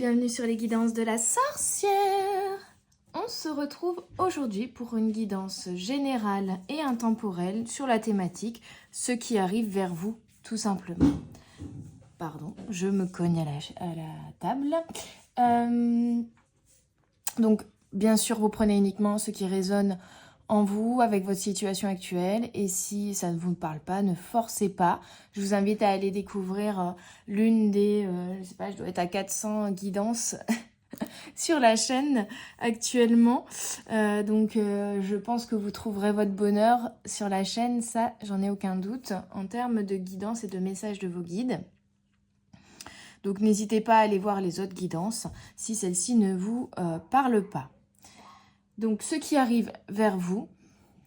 bienvenue sur les guidances de la sorcière. On se retrouve aujourd'hui pour une guidance générale et intemporelle sur la thématique « Ce qui arrive vers vous » tout simplement. Pardon, je me cogne à la table. Donc, bien sûr, vous prenez uniquement ce qui résonne en vous, avec votre situation actuelle. Et si ça ne vous parle pas, ne forcez pas. Je vous invite à aller découvrir l'une des, je sais pas, je dois être à 400 guidances sur la chaîne actuellement. Je pense que vous trouverez votre bonheur sur la chaîne, ça, j'en ai aucun doute, en termes de guidance et de messages de vos guides. Donc, n'hésitez pas à aller voir les autres guidances si celle-ci ne vous parle pas. Donc, ce qui arrive vers vous,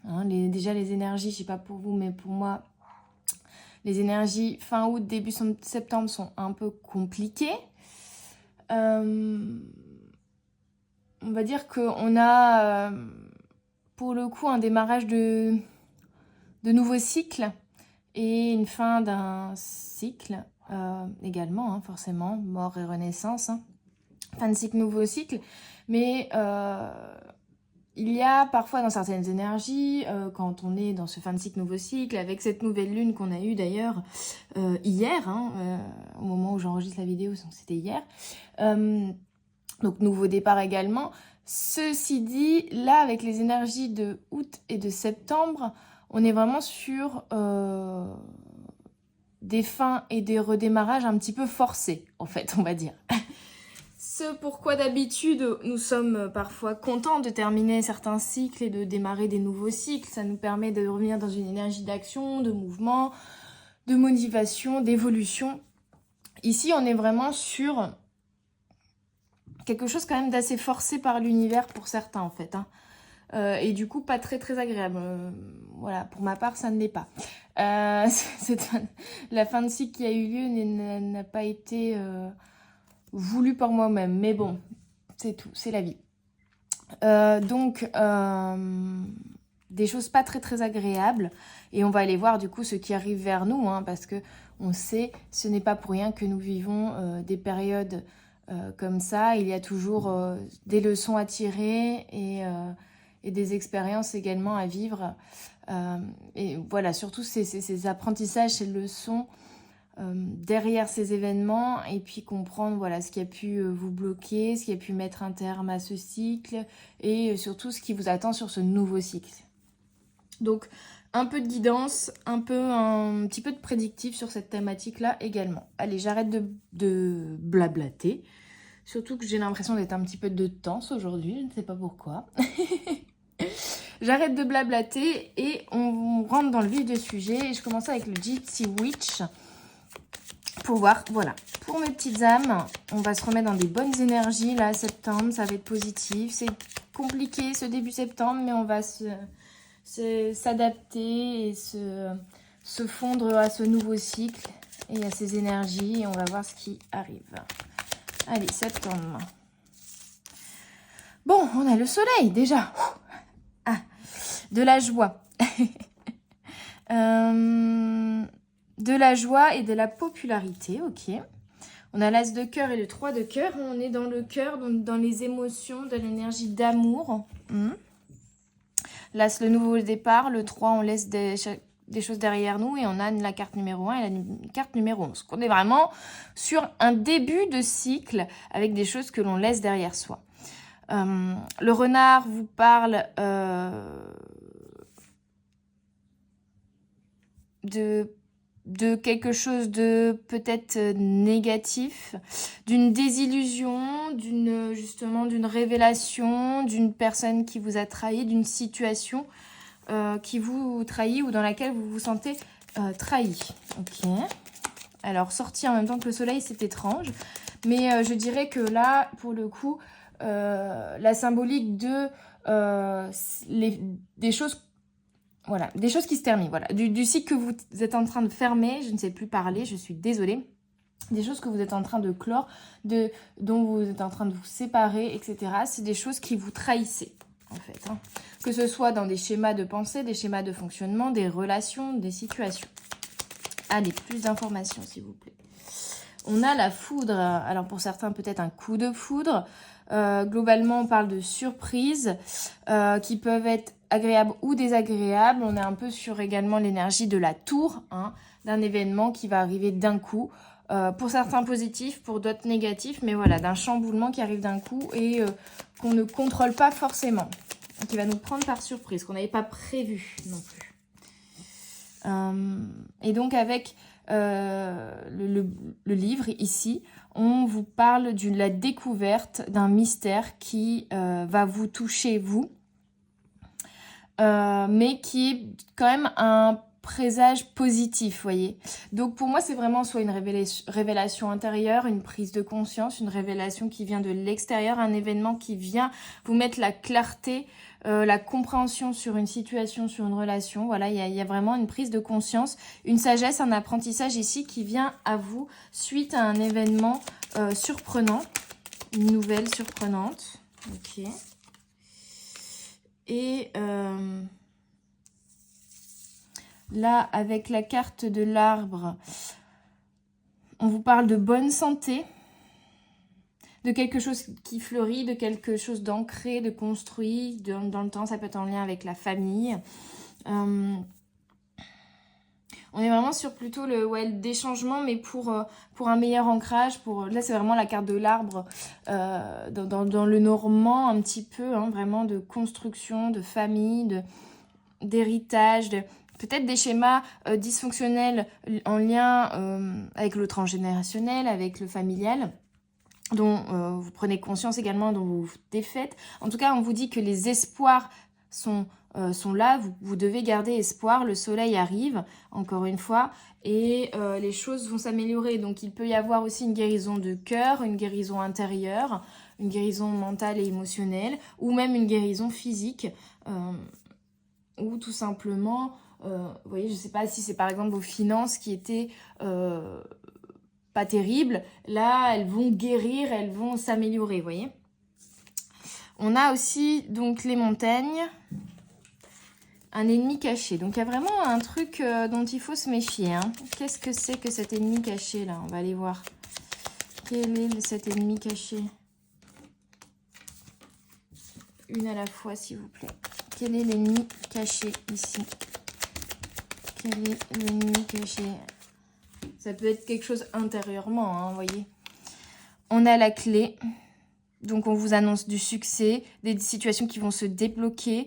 hein, déjà les énergies, je ne sais pas pour vous, mais pour moi, les énergies fin août, début septembre sont un peu compliquées. On va dire qu'on a, pour le coup, un démarrage de nouveaux cycles et une fin d'un cycle également, hein, forcément, mort et renaissance. Hein. Fin de cycle, nouveau cycle, mais... il y a parfois dans certaines énergies, quand on est dans ce fin de cycle, nouveau cycle, avec cette nouvelle lune qu'on a eue d'ailleurs hier, hein, au moment où j'enregistre la vidéo, c'était hier, donc nouveau départ également. Ceci dit, là avec les énergies de août et de septembre, on est vraiment sur des fins et des redémarrages un petit peu forcés, en fait, on va dire. Ce pourquoi d'habitude nous sommes parfois contents de terminer certains cycles et de démarrer des nouveaux cycles. Ça nous permet de revenir dans une énergie d'action, de mouvement, de motivation, d'évolution. Ici, on est vraiment sur quelque chose quand même d'assez forcé par l'univers pour certains en fait. Hein. Et du coup, pas très très agréable. Voilà, pour ma part, ça ne l'est pas. La fin de cycle qui a eu lieu n'a pas été... voulu par moi-même, mais bon, c'est tout, c'est la vie. Des choses pas très très agréables, et on va aller voir du coup ce qui arrive vers nous, hein, parce que on sait, ce n'est pas pour rien que nous vivons des périodes comme ça. Il y a toujours des leçons à tirer et des expériences également à vivre. Et voilà, surtout ces apprentissages, ces leçons derrière ces événements, et puis comprendre voilà, ce qui a pu vous bloquer, ce qui a pu mettre un terme à ce cycle, et surtout ce qui vous attend sur ce nouveau cycle. Donc un peu de guidance, un petit peu de prédictif sur cette thématique-là également. Allez, j'arrête de blablater, surtout que j'ai l'impression d'être un petit peu de tense aujourd'hui, je ne sais pas pourquoi. J'arrête de blablater et on rentre dans le vif du sujet, et je commence avec le Gypsy Witch. Pour voir, voilà, pour mes petites âmes, on va se remettre dans des bonnes énergies, là, septembre, ça va être positif. C'est compliqué ce début septembre, mais on va s'adapter et se fondre à ce nouveau cycle et à ces énergies, et on va voir ce qui arrive. Allez, septembre. Bon, on a le soleil, déjà. Ah, de la joie. De la joie et de la popularité, ok. On a l'as de cœur et le 3 de cœur. On est dans le cœur, donc dans les émotions, dans l'énergie d'amour. L'as, le nouveau départ. Le 3, on laisse des choses derrière nous. Et on a la carte numéro 1 et la carte numéro 11. On est vraiment sur un début de cycle avec des choses que l'on laisse derrière soi. Le renard vous parle de quelque chose de peut-être négatif, d'une désillusion, d'une révélation, d'une personne qui vous a trahi, d'une situation qui vous trahit ou dans laquelle vous vous sentez trahi. Ok. Alors, sortir en même temps que le soleil, c'est étrange. Mais je dirais que là, pour le coup, la symbolique de des choses... Voilà, des choses qui se terminent, voilà. Du cycle que vous êtes en train de fermer, je ne sais plus parler, je suis désolée. Des choses que vous êtes en train de clore, dont vous êtes en train de vous séparer, etc. C'est des choses qui vous trahissaient, en fait. Hein. Que ce soit dans des schémas de pensée, des schémas de fonctionnement, des relations, des situations. Allez, plus d'informations, s'il vous plaît. On a la foudre, alors pour certains peut-être un coup de foudre. Globalement, on parle de surprises qui peuvent être agréables ou désagréables. On est un peu sur également l'énergie de la tour, hein, d'un événement qui va arriver d'un coup. Pour certains positifs, pour d'autres négatifs, mais voilà, d'un chamboulement qui arrive d'un coup et qu'on ne contrôle pas forcément, qui va nous prendre par surprise, qu'on n'avait pas prévu non plus. Et donc avec le livre ici, on vous parle de la découverte d'un mystère qui va vous toucher vous, mais qui est quand même un présage positif, voyez. Donc pour moi, c'est vraiment soit une révélation intérieure, une prise de conscience, une révélation qui vient de l'extérieur, un événement qui vient vous mettre la clarté, la compréhension sur une situation, sur une relation. Voilà, il y a vraiment une prise de conscience, une sagesse, un apprentissage ici qui vient à vous suite à un événement surprenant, une nouvelle surprenante. Ok. Et là, avec la carte de l'arbre, on vous parle de bonne santé, de quelque chose qui fleurit, de quelque chose d'ancré, de construit dans le temps. Ça peut être en lien avec la famille. On est vraiment sur plutôt des changements, mais pour un meilleur ancrage. Là, c'est vraiment la carte de l'arbre dans le normand, un petit peu, hein, vraiment de construction, de famille, d'héritage, peut-être des schémas dysfonctionnels en lien avec le transgénérationnel, avec le familial, dont vous prenez conscience également, dont vous vous défaites. En tout cas, on vous dit que les espoirs sont là, vous devez garder espoir, le soleil arrive, encore une fois, et les choses vont s'améliorer. Donc il peut y avoir aussi une guérison de cœur, une guérison intérieure, une guérison mentale et émotionnelle, ou même une guérison physique, ou tout simplement, vous voyez, je ne sais pas si c'est par exemple vos finances qui étaient pas terribles, là elles vont guérir, elles vont s'améliorer, vous voyez. On a aussi donc les montagnes, un ennemi caché. Donc il y a vraiment un truc dont il faut se méfier, hein. Qu'est-ce que c'est que cet ennemi caché là? On va aller voir. Quel est cet ennemi caché? Une à la fois s'il vous plaît. Quel est l'ennemi caché ici? Quel est l'ennemi caché? Ça peut être quelque chose intérieurement, hein, vous voyez. On a la clé. Donc, on vous annonce du succès, des situations qui vont se débloquer.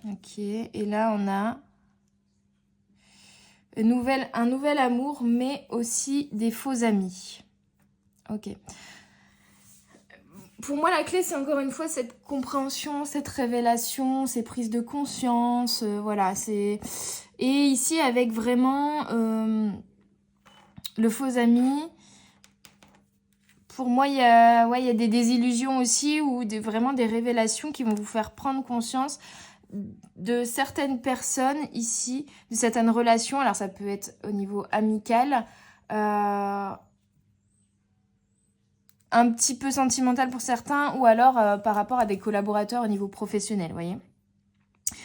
Ok. Et là, on a un nouvel amour, mais aussi des faux amis. Ok. Pour moi, la clé, c'est encore une fois cette compréhension, cette révélation, ces prises de conscience, voilà, c'est... Et ici, avec vraiment le faux ami, pour moi, il y a des désillusions aussi, ou vraiment des révélations qui vont vous faire prendre conscience de certaines personnes ici, de certaines relations. Alors, ça peut être au niveau amical, un petit peu sentimental pour certains, ou alors par rapport à des collaborateurs au niveau professionnel, vous voyez.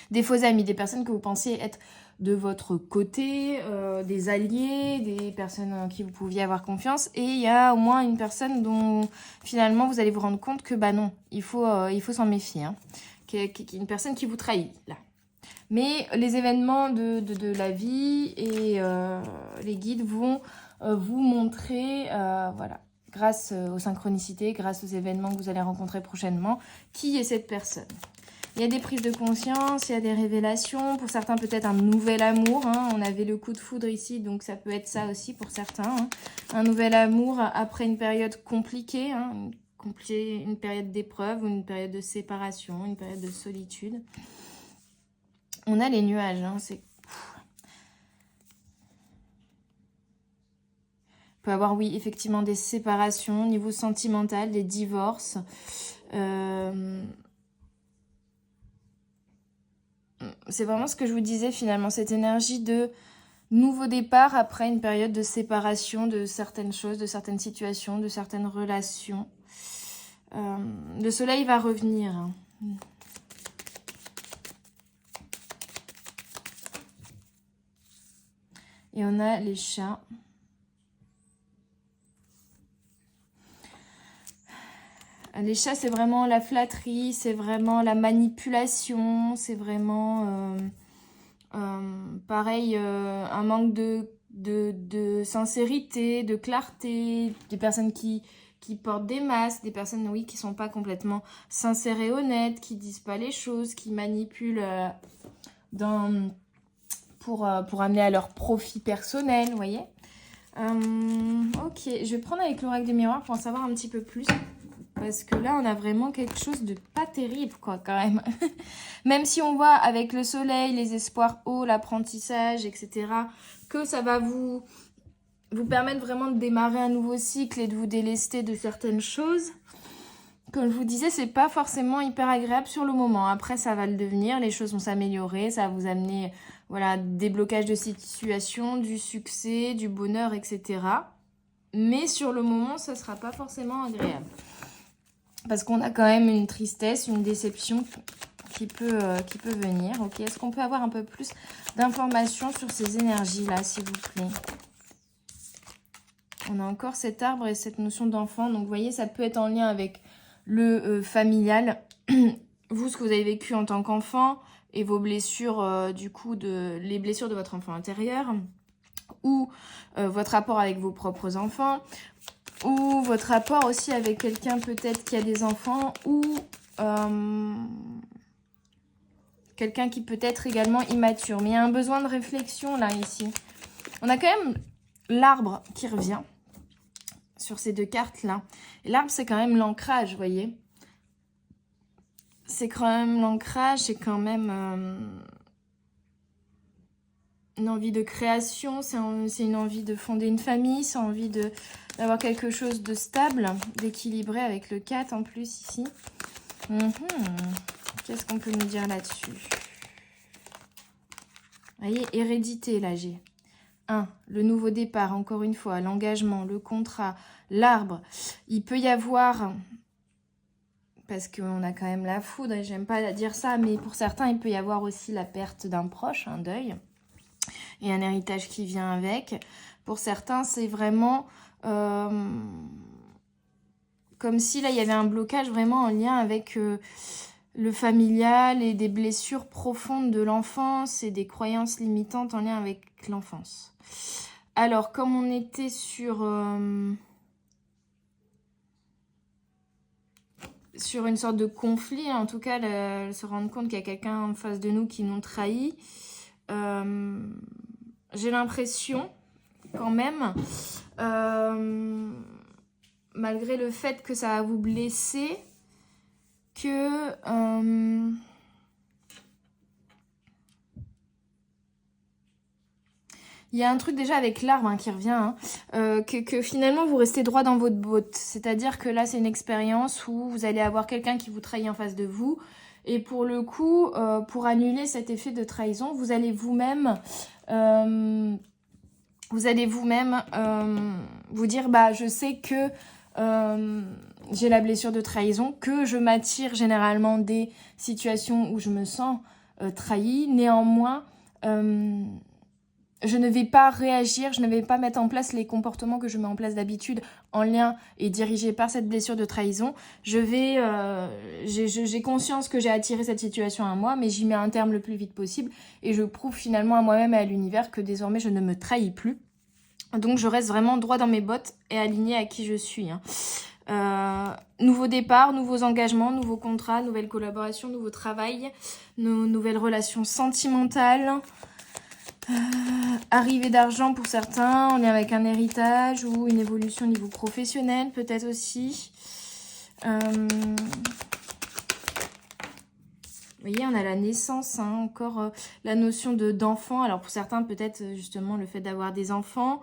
Des faux amis, des personnes que vous pensiez être de votre côté, des alliés, des personnes en qui vous pouviez avoir confiance, et il y a au moins une personne dont finalement vous allez vous rendre compte que bah non, il faut s'en méfier, hein. Une personne qui vous trahit, là. Mais les événements de la vie et les guides vont vous montrer, voilà, grâce aux synchronicités, grâce aux événements que vous allez rencontrer prochainement, qui est cette personne. Il y a des prises de conscience, il y a des révélations, pour certains peut-être un nouvel amour, hein. On avait le coup de foudre ici, donc ça peut être ça aussi pour certains, hein. Un nouvel amour après une période compliquée, hein. Une période d'épreuve, une période de séparation, une période de solitude. On a les nuages, hein, c'est... Il peut y avoir, oui, effectivement, des séparations au niveau sentimental, des divorces. C'est vraiment ce que je vous disais, finalement, cette énergie de nouveau départ après une période de séparation de certaines choses, de certaines situations, de certaines relations. Le soleil va revenir, hein. Et on a les chats. Les chats, c'est vraiment la flatterie, c'est vraiment la manipulation, c'est vraiment, pareil, un manque de sincérité, de clarté, des personnes qui portent des masques, des personnes, oui, qui sont pas complètement sincères et honnêtes, qui disent pas les choses, qui manipulent pour amener à leur profit personnel, vous voyez. Ok, je vais prendre avec l'oracle de miroir pour en savoir un petit peu plus. Parce que là, on a vraiment quelque chose de pas terrible, quoi, quand même. Même si on voit avec le soleil, les espoirs hauts, l'apprentissage, etc., que ça va vous permettre vraiment de démarrer un nouveau cycle et de vous délester de certaines choses. Comme je vous disais, c'est pas forcément hyper agréable sur le moment. Après, ça va le devenir, les choses vont s'améliorer, ça va vous amener, voilà, des blocages de situation, du succès, du bonheur, etc. Mais sur le moment, ça sera pas forcément agréable. Parce qu'on a quand même une tristesse, une déception qui peut venir. Ok, est-ce qu'on peut avoir un peu plus d'informations sur ces énergies-là, s'il vous plaît? On a encore cet arbre et cette notion d'enfant. Donc, vous voyez, ça peut être en lien avec le familial. Vous, ce que vous avez vécu en tant qu'enfant et vos blessures, du coup, les blessures de votre enfant intérieur. Ou votre rapport avec vos propres enfants. Ou votre rapport aussi avec quelqu'un peut-être qui a des enfants, ou quelqu'un qui peut être également immature. Mais il y a un besoin de réflexion là, ici. On a quand même l'arbre qui revient sur ces deux cartes-là. Et l'arbre, c'est quand même l'ancrage, vous voyez. C'est quand même l'ancrage, c'est quand même une envie de création, c'est une envie de fonder une famille, c'est envie d'avoir quelque chose de stable, d'équilibré avec le 4 en plus ici. Qu'est-ce qu'on peut nous dire là-dessus? Vous voyez, hérédité là j'ai. 1. Le nouveau départ, encore une fois, l'engagement, le contrat, l'arbre. Il peut y avoir, parce qu'on a quand même la foudre, et j'aime pas dire ça, mais pour certains, il peut y avoir aussi la perte d'un proche, un deuil. Et un héritage qui vient avec. Pour certains, c'est vraiment comme si là, il y avait un blocage vraiment en lien avec le familial et des blessures profondes de l'enfance et des croyances limitantes en lien avec l'enfance. Alors, comme on était sur une sorte de conflit, en tout cas, se rendre compte qu'il y a quelqu'un en face de nous qui nous trahit, j'ai l'impression, quand même, malgré le fait que ça va vous blesser, que il y a un truc déjà avec l'arbre qui revient, que finalement vous restez droit dans votre botte. C'est-à-dire que là, c'est une expérience où vous allez avoir quelqu'un qui vous trahit en face de vous. Et pour le coup, pour annuler cet effet de trahison, vous allez vous-même vous dire, bah, je sais que j'ai la blessure de trahison, que je m'attire généralement des situations où je me sens trahie. Néanmoins, je ne vais pas réagir, je ne vais pas mettre en place les comportements que je mets en place d'habitude en lien et dirigés par cette blessure de trahison. J'ai conscience que j'ai attiré cette situation à moi, mais j'y mets un terme le plus vite possible et je prouve finalement à moi-même et à l'univers que désormais je ne me trahis plus. Donc je reste vraiment droit dans mes bottes et alignée à qui je suis. Nouveau départ, nouveaux engagements, nouveaux contrats, nouvelles collaborations, nouveau travail, nouvelles relations sentimentales. Arrivée d'argent pour certains, on est avec un héritage ou une évolution au niveau professionnel peut-être aussi. Vous voyez, on a la naissance, encore la notion d'enfant. Alors pour certains, peut-être justement le fait d'avoir des enfants,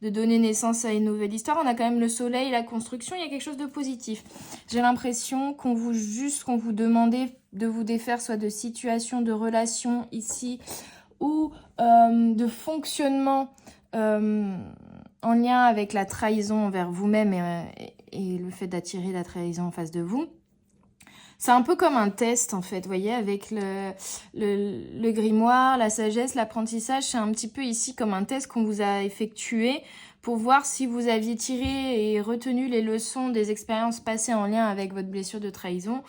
de donner naissance à une nouvelle histoire. On a quand même le soleil, la construction, il y a quelque chose de positif. J'ai l'impression qu'on vous demandait de vous défaire soit de situations, de relations ici, ou de fonctionnement en lien avec la trahison envers vous-même et le fait d'attirer la trahison en face de vous. C'est un peu comme un test, en fait, vous voyez, avec le grimoire, la sagesse, l'apprentissage. C'est un petit peu ici comme un test qu'on vous a effectué pour voir si vous aviez tiré et retenu les leçons des expériences passées en lien avec votre blessure de trahison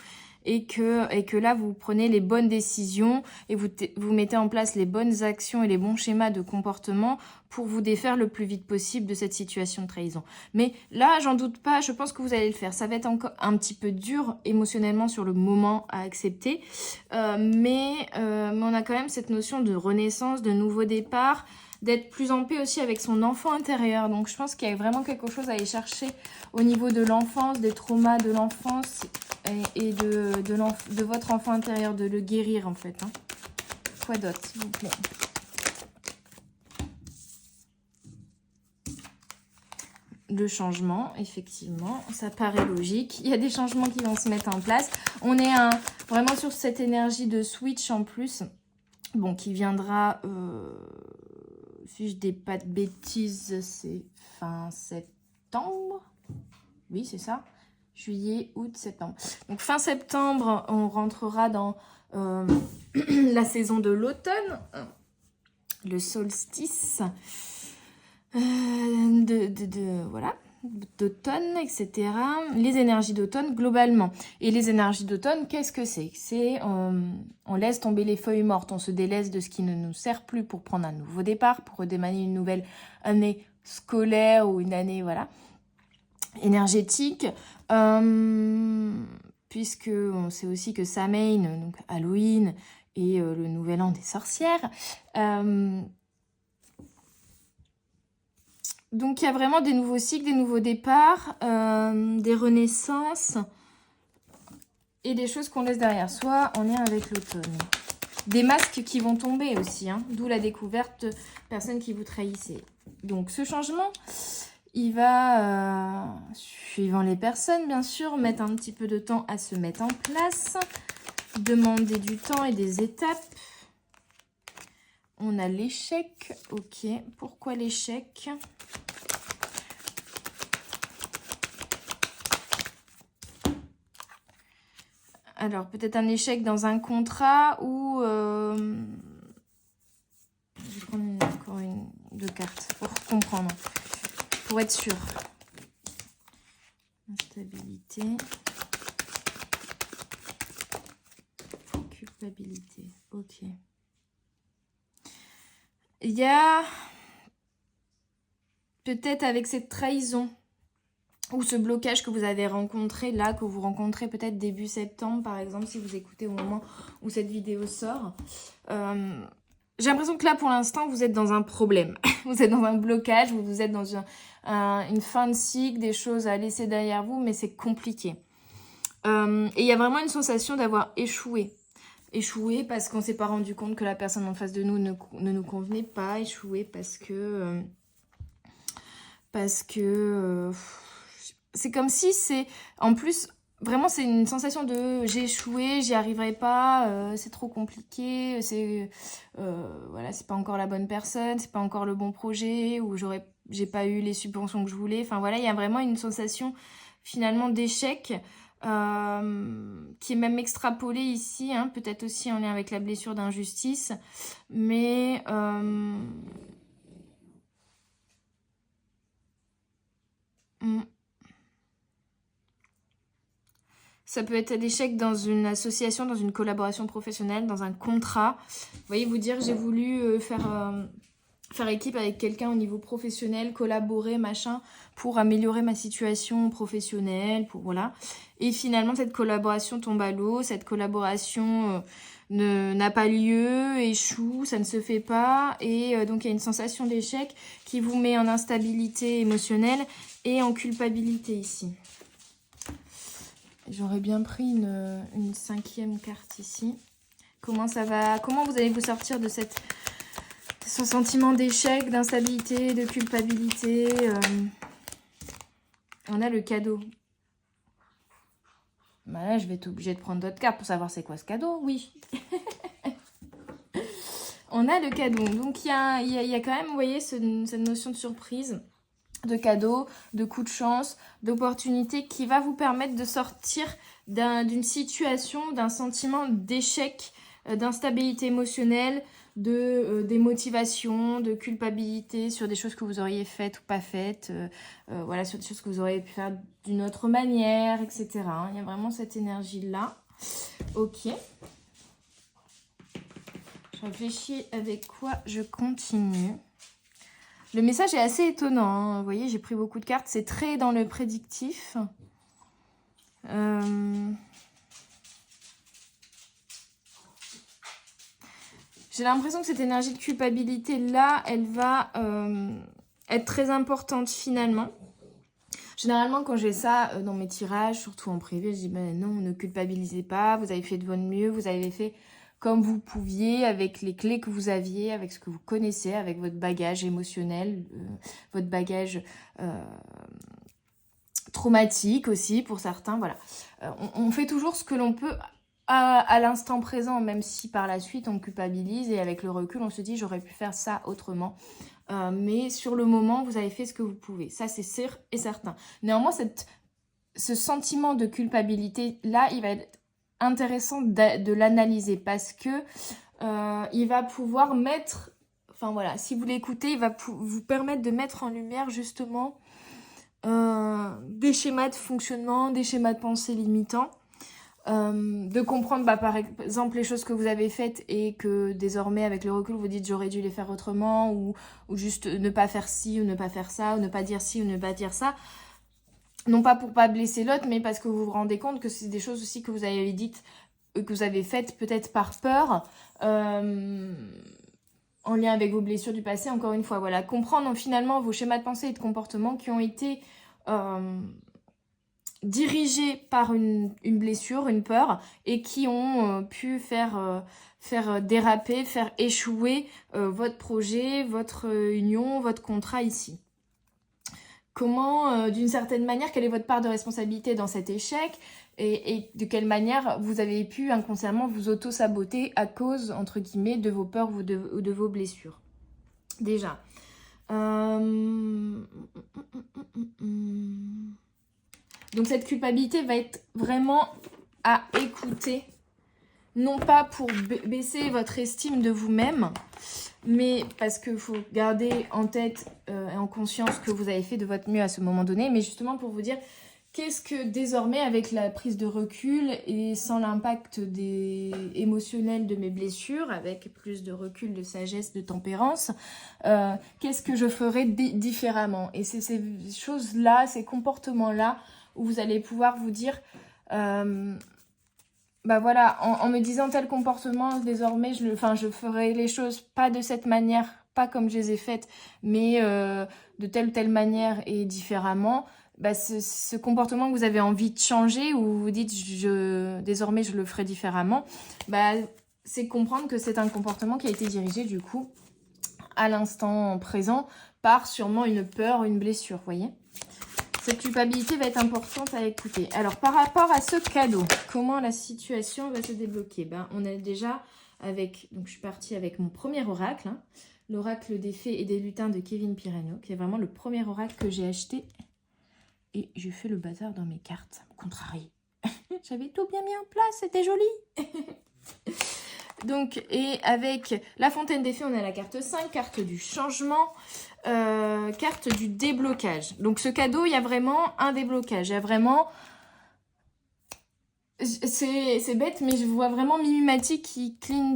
et que là, vous prenez les bonnes décisions et vous mettez en place les bonnes actions et les bons schémas de comportement pour vous défaire le plus vite possible de cette situation de trahison. Mais là, j'en doute pas, je pense que vous allez le faire. Ça va être encore un petit peu dur émotionnellement sur le moment à accepter, mais on a quand même cette notion de renaissance, de nouveau départ, d'être plus en paix aussi avec son enfant intérieur. Donc je pense qu'il y a vraiment quelque chose à aller chercher au niveau de l'enfance, des traumas de l'enfance et de votre enfant intérieur, de le guérir en fait. Hein. Quoi d'autre, s'il vous plaît? Le changement, effectivement, ça paraît logique. Il y a des changements qui vont se mettre en place. On est vraiment sur cette énergie de switch en plus, bon, qui viendra, si je dis pas de bêtises, c'est fin septembre. Oui, c'est ça. Juillet, août, septembre. Donc fin septembre, on rentrera dans la saison de l'automne, le solstice. Voilà, d'automne, etc. Les énergies d'automne globalement. Et les énergies d'automne, qu'est-ce que c'est? C'est on laisse tomber les feuilles mortes, on se délaisse de ce qui ne nous sert plus pour prendre un nouveau départ, pour redémarrer une nouvelle année scolaire ou une année, voilà, énergétique. Puisque on sait aussi que Samhain, donc Halloween, et le nouvel an des sorcières. Donc, il y a vraiment des nouveaux cycles, des nouveaux départs, des renaissances et des choses qu'on laisse derrière soi en lien avec l'automne. Des masques qui vont tomber aussi, hein, d'où la découverte de personnes qui vous trahissaient. Donc, ce changement, il va, suivant les personnes, bien sûr, mettre un petit peu de temps à se mettre en place, demander du temps et des étapes. On a l'échec, ok. Pourquoi l'échec ? Alors, peut-être un échec dans un contrat ou... Je vais prendre encore deux cartes pour comprendre, pour être sûr. Instabilité. Culpabilité, ok. Il y a peut-être avec cette trahison ou ce blocage que vous avez rencontré là, que vous rencontrez peut-être début septembre par exemple, si vous écoutez au moment où cette vidéo sort. J'ai l'impression que là pour l'instant vous êtes dans un problème, vous êtes dans un blocage, vous êtes dans une fin de cycle, des choses à laisser derrière vous, mais c'est compliqué. Et il y a vraiment une sensation d'avoir échoué. Échoué parce qu'on ne s'est pas rendu compte que la personne en face de nous ne nous convenait pas. Échoué parce que c'est comme si c'est... En plus, vraiment, c'est une sensation de j'ai échoué, j'y arriverai pas, c'est trop compliqué, voilà, c'est pas encore la bonne personne, c'est pas encore le bon projet, ou j'ai pas eu les subventions que je voulais. Enfin voilà, il y a vraiment une sensation finalement d'échec. Qui est même extrapolé ici, hein, peut-être aussi en lien avec la blessure d'injustice, mais ça peut être l'échec dans une association, dans une collaboration professionnelle, dans un contrat. Vous voyez, vous dire j'ai voulu faire équipe avec quelqu'un au niveau professionnel, collaborer, machin, pour améliorer ma situation professionnelle, pour voilà. Et finalement, cette collaboration tombe à l'eau, cette collaboration n'a pas lieu, échoue, ça ne se fait pas. Et donc, il y a une sensation d'échec qui vous met en instabilité émotionnelle et en culpabilité ici. J'aurais bien pris une cinquième carte ici. Comment vous allez vous sortir de ce sentiment d'échec, d'instabilité, de culpabilité? On a le cadeau. Bah là, je vais être obligée de prendre d'autres cartes pour savoir c'est quoi ce cadeau. Oui. On a le cadeau. Donc, il y a quand même, vous voyez, cette notion de surprise, de cadeau, de coup de chance, d'opportunité qui va vous permettre de sortir d'une situation, d'un sentiment d'échec, d'instabilité émotionnelle, de démotivation, de culpabilité sur des choses que vous auriez faites ou pas faites, voilà, sur des choses que vous auriez pu faire d'une autre manière, etc. Il y a vraiment cette énergie-là. Ok. Je réfléchis avec quoi je continue. Le message est assez étonnant, hein. Vous voyez, j'ai pris beaucoup de cartes. C'est très dans le prédictif. J'ai l'impression que cette énergie de culpabilité-là, elle va être très importante finalement. Généralement, quand j'ai ça dans mes tirages, surtout en privé, je dis ben non, ne culpabilisez pas, vous avez fait de votre mieux, vous avez fait comme vous pouviez, avec les clés que vous aviez, avec ce que vous connaissez, avec votre bagage émotionnel, votre bagage traumatique aussi pour certains. Voilà, on fait toujours ce que l'on peut à l'instant présent, même si par la suite on culpabilise et avec le recul on se dit j'aurais pu faire ça autrement. Mais sur le moment, vous avez fait ce que vous pouvez. Ça, c'est sûr et certain. Néanmoins, ce sentiment de culpabilité-là, il va être intéressant de l'analyser parce que il va pouvoir mettre... Enfin voilà, si vous l'écoutez, il va vous permettre de mettre en lumière justement des schémas de fonctionnement, des schémas de pensée limitants. De comprendre par exemple les choses que vous avez faites et que désormais avec le recul vous dites j'aurais dû les faire autrement ou juste ne pas faire ci ou ne pas faire ça ou ne pas dire ci ou ne pas dire ça, non pas pour pas blesser l'autre mais parce que vous vous rendez compte que c'est des choses aussi que vous avez dites, que vous avez faites peut-être par peur en lien avec vos blessures du passé. Encore une fois, voilà, comprendre finalement vos schémas de pensée et de comportement qui ont été dirigés par une blessure, une peur, et qui ont pu faire déraper, faire échouer votre projet, votre union, votre contrat ici. Comment, d'une certaine manière, quelle est votre part de responsabilité dans cet échec et de quelle manière vous avez pu inconsciemment vous auto-saboter à cause, entre guillemets, de vos peurs ou de vos blessures. Déjà. Donc cette culpabilité va être vraiment à écouter, non pas pour baisser votre estime de vous-même, mais parce qu'il faut garder en tête et en conscience que vous avez fait de votre mieux à ce moment donné, mais justement pour vous dire qu'est-ce que désormais avec la prise de recul et sans l'impact émotionnel de mes blessures, avec plus de recul, de sagesse, de tempérance, qu'est-ce que je ferais différemment? Et c'est ces choses-là, ces comportements-là, où vous allez pouvoir vous dire, bah voilà, en me disant tel comportement, désormais, je ferai les choses pas de cette manière, pas comme je les ai faites, mais de telle ou telle manière et différemment. Bah, ce comportement que vous avez envie de changer, ou vous dites, désormais, je le ferai différemment, bah, c'est comprendre que c'est un comportement qui a été dirigé, du coup, à l'instant présent, par sûrement une peur, une blessure, vous voyez ? Cette culpabilité va être importante à écouter. Alors, par rapport à ce cadeau, comment la situation va se débloquer? On a déjà donc je suis partie avec mon premier oracle, hein, l'oracle des fées et des lutins de Kevin Pirano, qui est vraiment le premier oracle que j'ai acheté. Et je fais le bazar dans mes cartes, contrarié. J'avais tout bien mis en place, c'était joli. Donc, et avec la fontaine des fées, on a la carte 5, carte du changement, carte du déblocage. Donc ce cadeau, il y a vraiment un déblocage. Il y a vraiment... C'est bête, mais je vois vraiment Mimimati qui cligne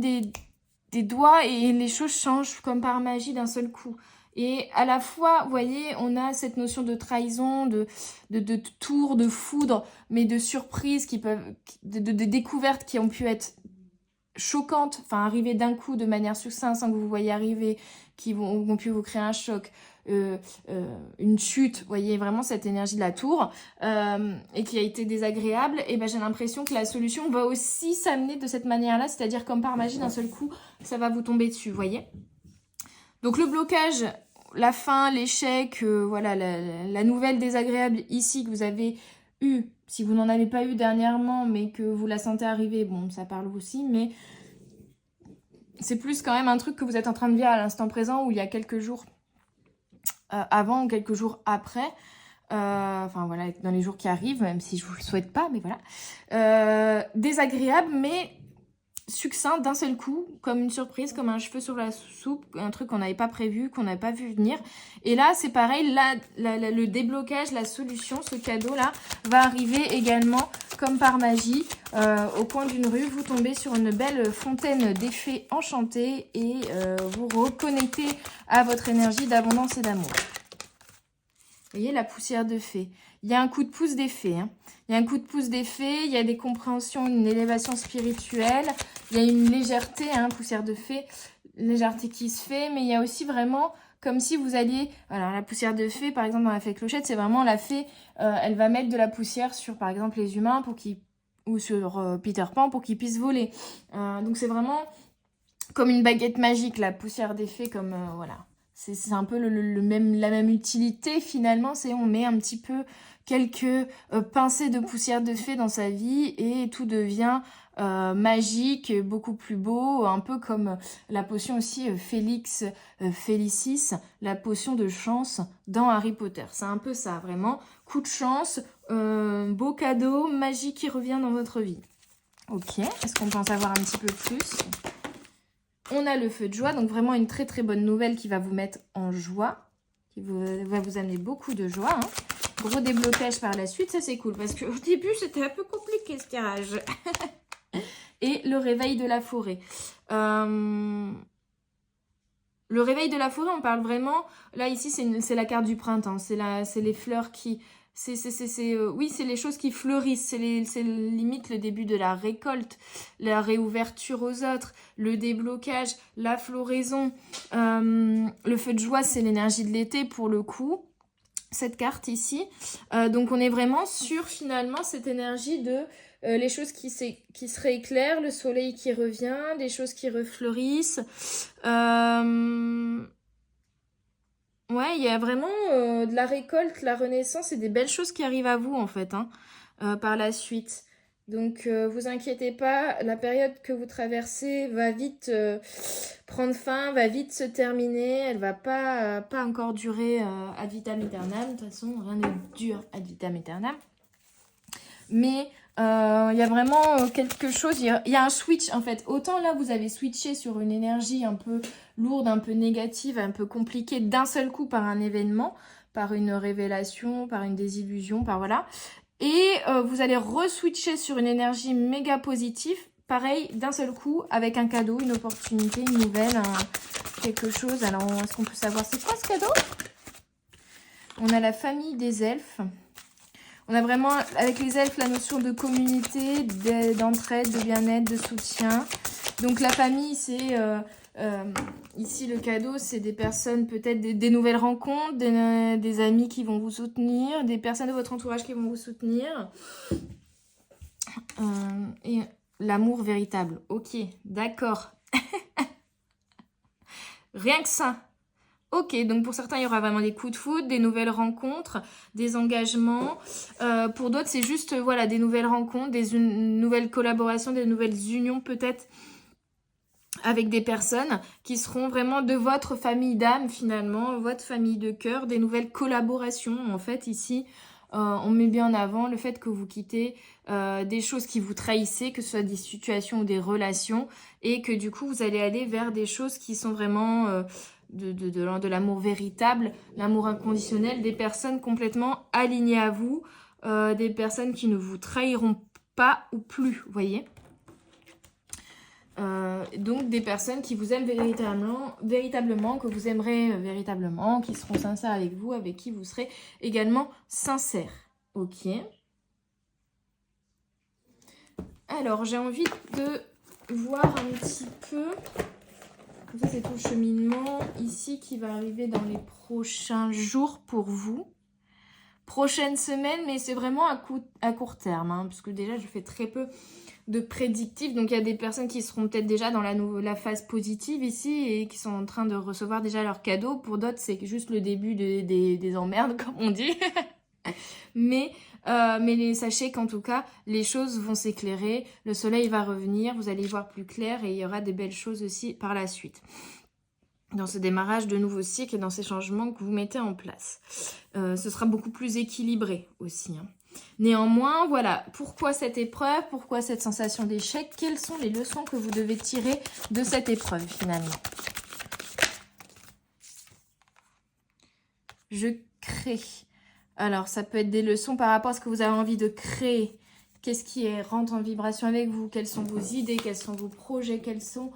des doigts et les choses changent comme par magie d'un seul coup. Et à la fois, vous voyez, on a cette notion de trahison, de tour, de foudre, mais de surprises qui peuvent... de découvertes qui ont pu être choquantes, enfin arriver d'un coup de manière succincte sans que vous voyez arriver, qui vont pu vous créer un choc, une chute, vous voyez vraiment cette énergie de la tour, et qui a été désagréable, et j'ai l'impression que la solution va aussi s'amener de cette manière-là, c'est-à-dire comme par magie d'un seul coup, ça va vous tomber dessus, vous voyez. Donc le blocage, la fin, l'échec, voilà, la nouvelle désagréable ici que vous avez eue, si vous n'en avez pas eu dernièrement, mais que vous la sentez arriver, bon, ça parle aussi, mais c'est plus quand même un truc que vous êtes en train de vivre à l'instant présent, ou il y a quelques jours avant ou quelques jours après. Enfin voilà, dans les jours qui arrivent, même si je vous le souhaite pas, mais voilà. Désagréable, mais succinct d'un seul coup, comme une surprise, comme un cheveu sur la soupe, un truc qu'on n'avait pas prévu, qu'on n'avait pas vu venir. Et là, c'est pareil, là, le déblocage, la solution, ce cadeau-là, va arriver également, comme par magie, au coin d'une rue. Vous tombez sur une belle fontaine d'effets enchantés et vous reconnectez à votre énergie d'abondance et d'amour. Vous voyez, la poussière de fée. Il y a un coup de pouce des fées. Hein. Il y a un coup de pouce des fées, il y a des compréhensions, une élévation spirituelle. Il y a une légèreté, hein, poussière de fée, légèreté qui se fait. Mais il y a aussi vraiment comme si vous alliez... Alors, la poussière de fée, par exemple, dans la fée clochette, c'est vraiment la fée, elle va mettre de la poussière sur, par exemple, les humains pour qu'ils... ou sur Peter Pan pour qu'ils puissent voler. Donc, c'est vraiment comme une baguette magique, la poussière des fées, comme... voilà. C'est un peu la même utilité finalement, c'est on met un petit peu quelques pincées de poussière de fée dans sa vie et tout devient magique, beaucoup plus beau, un peu comme la potion aussi Félix Félicis, la potion de chance dans Harry Potter. C'est un peu ça, vraiment, coup de chance, beau cadeau, magie qui revient dans votre vie. Ok, est-ce qu'on peut en savoir un petit peu plus ? On a le feu de joie, donc vraiment une très très bonne nouvelle qui va vous mettre en joie, va vous amener beaucoup de joie. Hein. Gros déblocage par la suite, ça c'est cool, parce qu'au début c'était un peu compliqué ce tirage. Et le réveil de la forêt. Le réveil de la forêt, on parle vraiment, là ici c'est la carte du printemps, c'est les fleurs qui... oui, c'est les choses qui fleurissent, c'est limite le début de la récolte, la réouverture aux autres, le déblocage, la floraison. Le feu de joie, c'est l'énergie de l'été pour le coup, cette carte ici. Donc on est vraiment sur finalement cette énergie de les choses qui se rééclairent, le soleil qui revient, des choses qui refleurissent. Ouais, il y a vraiment de la récolte, la renaissance et des belles choses qui arrivent à vous en fait, hein, par la suite. Donc, vous inquiétez pas, la période que vous traversez va vite prendre fin, va vite se terminer. Elle va pas encore durer ad vitam aeternam. De toute façon, rien ne dure ad vitam aeternam. Mais il y a vraiment quelque chose, il y a un switch en fait. Autant là, vous avez switché sur une énergie un peu lourde, un peu négative, un peu compliquée d'un seul coup par un événement, par une révélation, par une désillusion, par voilà. Et vous allez re-switcher sur une énergie méga positive, pareil, d'un seul coup, avec un cadeau, une opportunité, une nouvelle, quelque chose. Alors, est-ce qu'on peut savoir c'est quoi ce cadeau? On a la famille des elfes. On a vraiment, avec les elfes, la notion de communauté, d'entraide, de bien-être, de soutien. Donc la famille, c'est... ici, le cadeau, c'est des personnes, peut-être des nouvelles rencontres, des amis qui vont vous soutenir, des personnes de votre entourage qui vont vous soutenir. Et l'amour véritable. Ok, d'accord. Rien que ça. Ok, donc pour certains, il y aura vraiment des coups de foudre, des nouvelles rencontres, des engagements. Pour d'autres, c'est juste voilà, des nouvelles rencontres, des nouvelles collaborations, des nouvelles unions peut-être avec des personnes qui seront vraiment de votre famille d'âme finalement, votre famille de cœur, des nouvelles collaborations. En fait, ici, on met bien en avant le fait que vous quittez des choses qui vous trahissaient, que ce soit des situations ou des relations, et que du coup, vous allez aller vers des choses qui sont vraiment... de l'amour véritable, l'amour inconditionnel, des personnes complètement alignées à vous, des personnes qui ne vous trahiront pas ou plus, vous voyez. Donc des personnes qui vous aiment véritablement, que vous aimerez véritablement, qui seront sincères avec vous, avec qui vous serez également sincère. Ok. Alors, j'ai envie de voir un petit peu... Ça, c'est tout le cheminement ici qui va arriver dans les prochains jours pour vous. Prochaine semaine, mais c'est vraiment à court terme, hein, parce que déjà, je fais très peu de prédictifs. Donc, il y a des personnes qui seront peut-être déjà dans la phase positive ici et qui sont en train de recevoir déjà leurs cadeaux. Pour d'autres, c'est juste le début des emmerdes, comme on dit. Mais sachez qu'en tout cas, les choses vont s'éclairer, le soleil va revenir, vous allez y voir plus clair et il y aura des belles choses aussi par la suite. dans ce démarrage de nouveau cycle et dans ces changements que vous mettez en place. Ce sera beaucoup plus équilibré aussi. Hein. Néanmoins, voilà, pourquoi cette épreuve, pourquoi cette sensation d'échec, quelles sont les leçons que vous devez tirer de cette épreuve finalement? Je crée. Alors, ça peut être des leçons par rapport à ce que vous avez envie de créer. Qu'est-ce qui rentre en vibration avec vous? Quelles sont vos idées? Quels sont vos projets? Quels sont...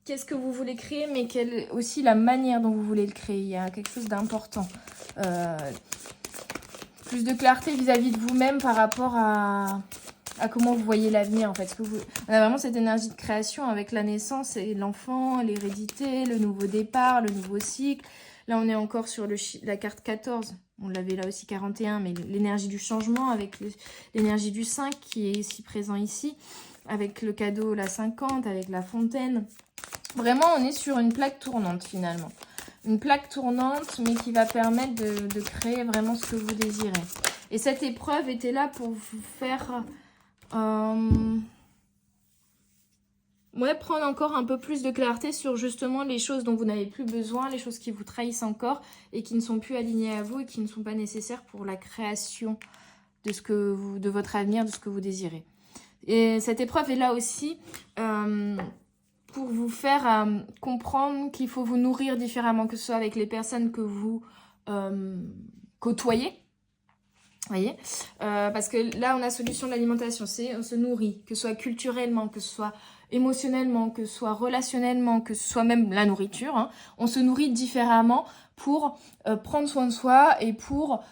qu'est-ce que vous voulez créer, mais quelle aussi la manière dont vous voulez le créer. Il y a quelque chose d'important. Plus de clarté vis-à-vis de vous-même par rapport à comment vous voyez l'avenir, en fait. On a vraiment cette énergie de création avec la naissance et l'enfant, l'hérédité, le nouveau départ, le nouveau cycle. Là, on est encore sur la carte 14. On l'avait là aussi 41, mais l'énergie du changement avec l'énergie du 5 qui est ici présent ici. Avec le cadeau, la 50, avec la fontaine. Vraiment, on est sur une plaque tournante finalement. Une plaque tournante, mais qui va permettre de créer vraiment ce que vous désirez. Et cette épreuve était là pour vous faire... prendre encore un peu plus de clarté sur justement les choses dont vous n'avez plus besoin, les choses qui vous trahissent encore et qui ne sont plus alignées à vous et qui ne sont pas nécessaires pour la création de votre avenir, de ce que vous désirez. Et cette épreuve est là aussi pour vous faire comprendre qu'il faut vous nourrir différemment, que ce soit avec les personnes que vous côtoyez. Voyez, parce que là, on a solution de l'alimentation, c'est on se nourrit, que ce soit culturellement, que ce soit émotionnellement, que ce soit relationnellement, que ce soit même la nourriture. Hein, on se nourrit différemment pour prendre soin de soi et pour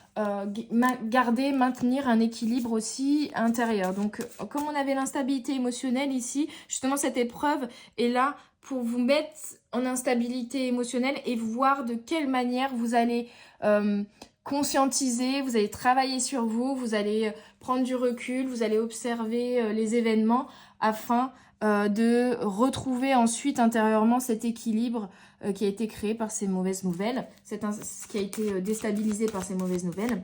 maintenir un équilibre aussi intérieur. Donc, comme on avait l'instabilité émotionnelle ici, justement, cette épreuve est là pour vous mettre en instabilité émotionnelle et voir de quelle manière vous allez... conscientiser, vous allez travailler sur vous, vous allez prendre du recul, vous allez observer les événements afin de retrouver ensuite intérieurement cet équilibre qui a été créé par ces mauvaises nouvelles, ce qui a été déstabilisé par ces mauvaises nouvelles.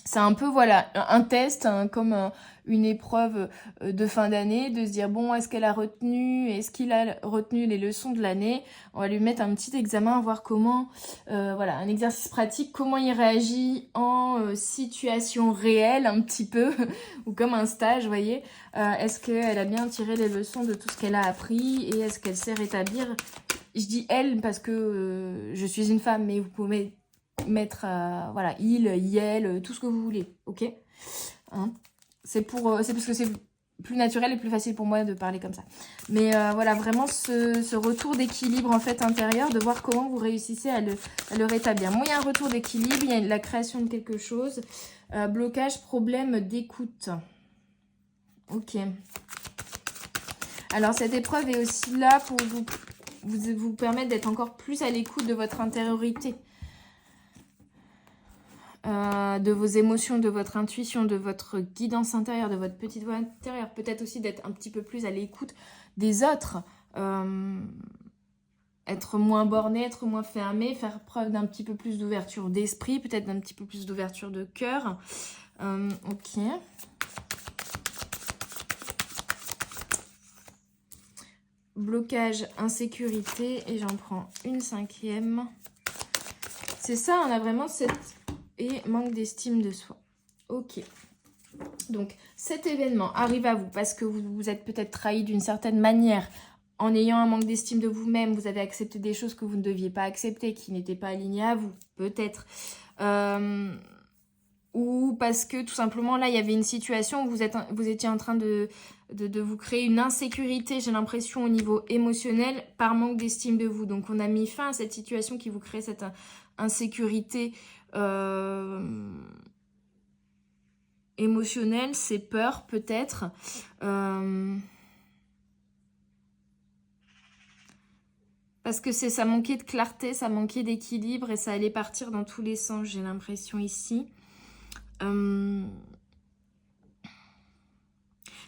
C'est un peu, voilà, un test, hein, comme une épreuve de fin d'année, de se dire, bon, est-ce qu'il a retenu les leçons de l'année? On va lui mettre un petit examen, voir comment, voilà, un exercice pratique, comment il réagit en situation réelle, un petit peu, ou comme un stage, vous voyez. Est-ce qu'elle a bien tiré les leçons de tout ce qu'elle a appris et est-ce qu'elle sait rétablir? Je dis elle parce que je suis une femme, mais vous pouvez mettre voilà, il, elle, tout ce que vous voulez, ok, hein, c'est parce que c'est plus naturel et plus facile pour moi de parler comme ça, mais voilà, vraiment ce retour d'équilibre en fait intérieur, de voir comment vous réussissez à le rétablir. Moi, il y a un retour d'équilibre, il y a la création de quelque chose, blocage, problème d'écoute, ok. Alors cette épreuve est aussi là pour vous permettre d'être encore plus à l'écoute de votre intériorité, de vos émotions, de votre intuition, de votre guidance intérieure, de votre petite voix intérieure. Peut-être aussi d'être un petit peu plus à l'écoute des autres. Être moins borné, être moins fermé, faire preuve d'un petit peu plus d'ouverture d'esprit, peut-être d'un petit peu plus d'ouverture de cœur. Ok. Blocage, insécurité, et j'en prends une 5e. C'est ça, on a vraiment cette... et manque d'estime de soi. Ok. Donc, cet événement arrive à vous parce que vous vous êtes peut-être trahi d'une certaine manière. En ayant un manque d'estime de vous-même, vous avez accepté des choses que vous ne deviez pas accepter, qui n'étaient pas alignées à vous, peut-être. Ou parce que, tout simplement, là, il y avait une situation où vous étiez en train de vous créer une insécurité, j'ai l'impression, au niveau émotionnel, par manque d'estime de vous. Donc, on a mis fin à cette situation qui vous crée cette insécurité émotionnelle, c'est peur peut-être. Parce que ça manquait de clarté, ça manquait d'équilibre et ça allait partir dans tous les sens, j'ai l'impression ici.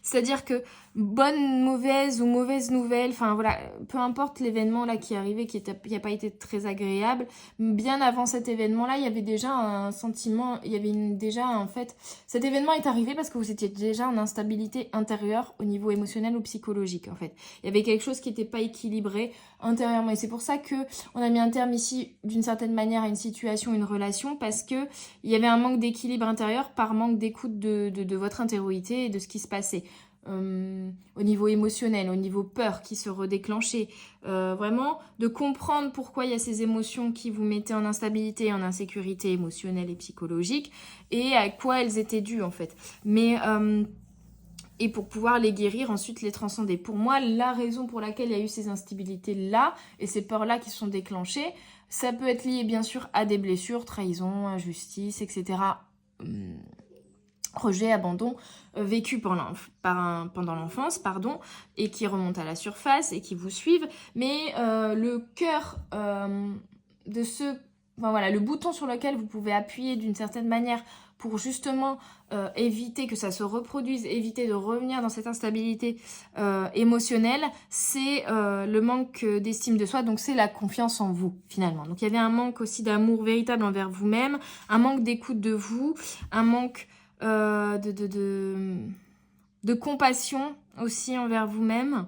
C'est-à-dire que bonne, mauvaise ou mauvaise nouvelle, enfin voilà, peu importe l'événement là qui est arrivé, qui a pas été très agréable, bien avant cet événement-là, il y avait déjà un sentiment, il y avait déjà en fait, cet événement est arrivé parce que vous étiez déjà en instabilité intérieure au niveau émotionnel ou psychologique en fait. Il y avait quelque chose qui n'était pas équilibré intérieurement et c'est pour ça que on a mis un terme ici d'une certaine manière à une situation, une relation, parce que il y avait un manque d'équilibre intérieur par manque d'écoute de votre intériorité et de ce qui se passait. Au niveau émotionnel, au niveau peur qui se redéclenchait, vraiment de comprendre pourquoi il y a ces émotions qui vous mettaient en instabilité, en insécurité émotionnelle et psychologique, et à quoi elles étaient dues en fait. Mais et pour pouvoir les guérir, ensuite les transcender. Pour moi, la raison pour laquelle il y a eu ces instabilités-là et ces peurs-là qui sont déclenchées, ça peut être lié bien sûr à des blessures, trahison, injustice, etc. Rejet, abandon, vécu pendant l'enfance, pardon, et qui remontent à la surface et qui vous suivent. Mais le cœur de ce... Enfin, voilà, le bouton sur lequel vous pouvez appuyer d'une certaine manière pour justement éviter que ça se reproduise, éviter de revenir dans cette instabilité émotionnelle, c'est le manque d'estime de soi, donc c'est la confiance en vous finalement. Donc il y avait un manque aussi d'amour véritable envers vous-même, un manque d'écoute de vous, un manque de compassion aussi envers vous-même.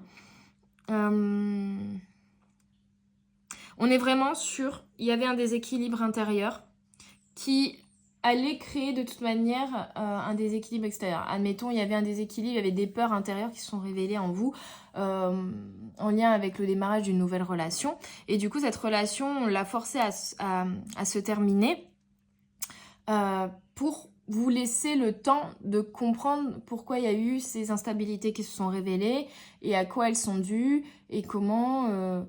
On est vraiment sur... Il y avait un déséquilibre intérieur qui allait créer de toute manière un déséquilibre extérieur. Admettons, il y avait un déséquilibre, il y avait des peurs intérieures qui se sont révélées en vous en lien avec le démarrage d'une nouvelle relation. Et du coup, cette relation, on l'a forcée à se terminer pour vous laisser le temps de comprendre pourquoi il y a eu ces instabilités qui se sont révélées et à quoi elles sont dues et comment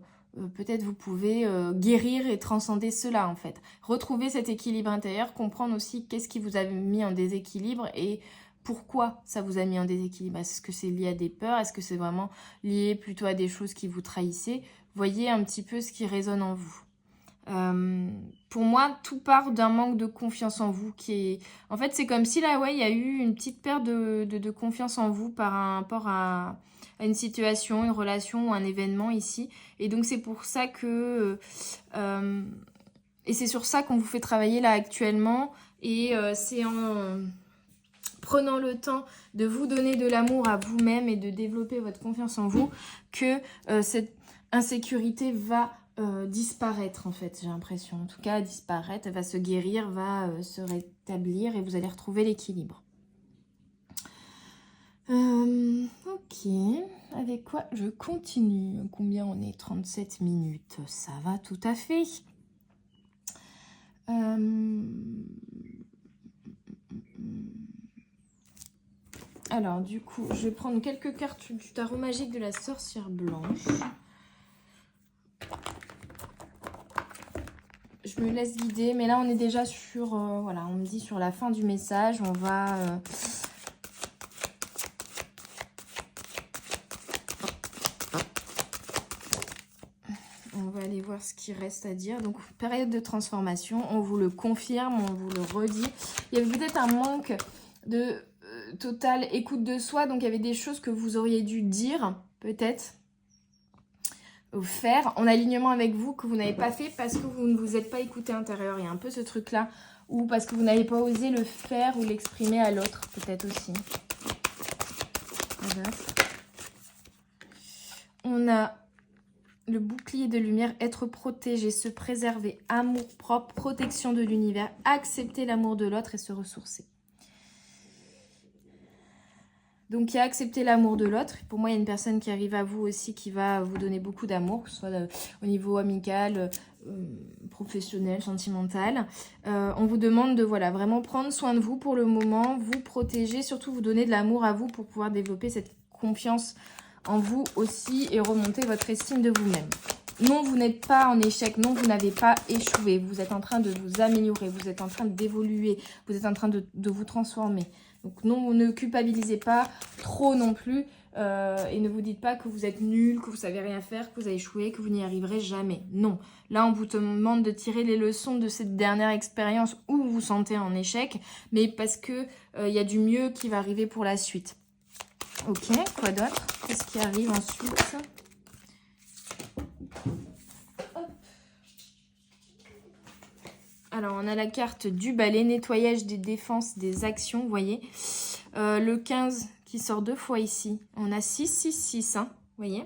peut-être vous pouvez guérir et transcender cela en fait. Retrouver cet équilibre intérieur, comprendre aussi qu'est-ce qui vous a mis en déséquilibre et pourquoi ça vous a mis en déséquilibre. Est-ce que c'est lié à des peurs? Est-ce que c'est vraiment lié plutôt à des choses qui vous trahissaient? Voyez un petit peu ce qui résonne en vous. Pour moi, tout part d'un manque de confiance en vous qui est... En fait, c'est comme si là, ouais, il y a eu une petite perte de confiance en vous par rapport à une situation, une relation ou un événement ici. Et donc, c'est pour ça que... et c'est sur ça qu'on vous fait travailler là actuellement. Et c'est en prenant le temps de vous donner de l'amour à vous-même et de développer votre confiance en vous que cette insécurité va... disparaître en fait, j'ai l'impression. En tout cas, disparaître, elle va se guérir, va se rétablir et vous allez retrouver l'équilibre. Ok, avec quoi je continue? Combien on est? 37 minutes, ça va tout à fait. Alors du coup, je vais prendre quelques cartes du tarot magique de la sorcière blanche. Je me laisse guider, mais là on est déjà sur, voilà, on me dit sur la fin du message, on va aller voir ce qui reste à dire. Donc période de transformation, on vous le confirme, on vous le redit. Il y avait peut-être un manque de totale écoute de soi, donc il y avait des choses que vous auriez dû dire, peut-être, ou faire en alignement avec vous que vous n'avez pas fait parce que vous ne vous êtes pas écouté intérieur. Il y a un peu ce truc là, ou parce que vous n'avez pas osé le faire ou l'exprimer à l'autre, peut-être aussi. Voilà. On a le bouclier de lumière, être protégé, se préserver, amour propre, protection de l'univers, accepter l'amour de l'autre et se ressourcer. Donc, il y a accepter l'amour de l'autre. Pour moi, il y a une personne qui arrive à vous aussi qui va vous donner beaucoup d'amour, que ce soit au niveau amical, professionnel, sentimental. On vous demande de voilà, vraiment prendre soin de vous pour le moment, vous protéger, surtout vous donner de l'amour à vous pour pouvoir développer cette confiance en vous aussi et remonter votre estime de vous-même. Non, vous n'êtes pas en échec. Non, vous n'avez pas échoué. Vous êtes en train de vous améliorer. Vous êtes en train d'évoluer. Vous êtes en train de vous transformer. Donc non, ne culpabilisez pas trop non plus. Et ne vous dites pas que vous êtes nul, que vous savez rien faire, que vous avez échoué, que vous n'y arriverez jamais. Non. Là, on vous demande de tirer les leçons de cette dernière expérience où vous vous sentez en échec. Mais parce que y a du mieux qui va arriver pour la suite. Ok, quoi d'autre? Qu'est-ce qui arrive ensuite? Hop. Alors, on a la carte du balai, nettoyage des défenses, des actions, vous voyez. Le 15 qui sort 2 fois ici. On a 6, 6, 6, hein, vous voyez.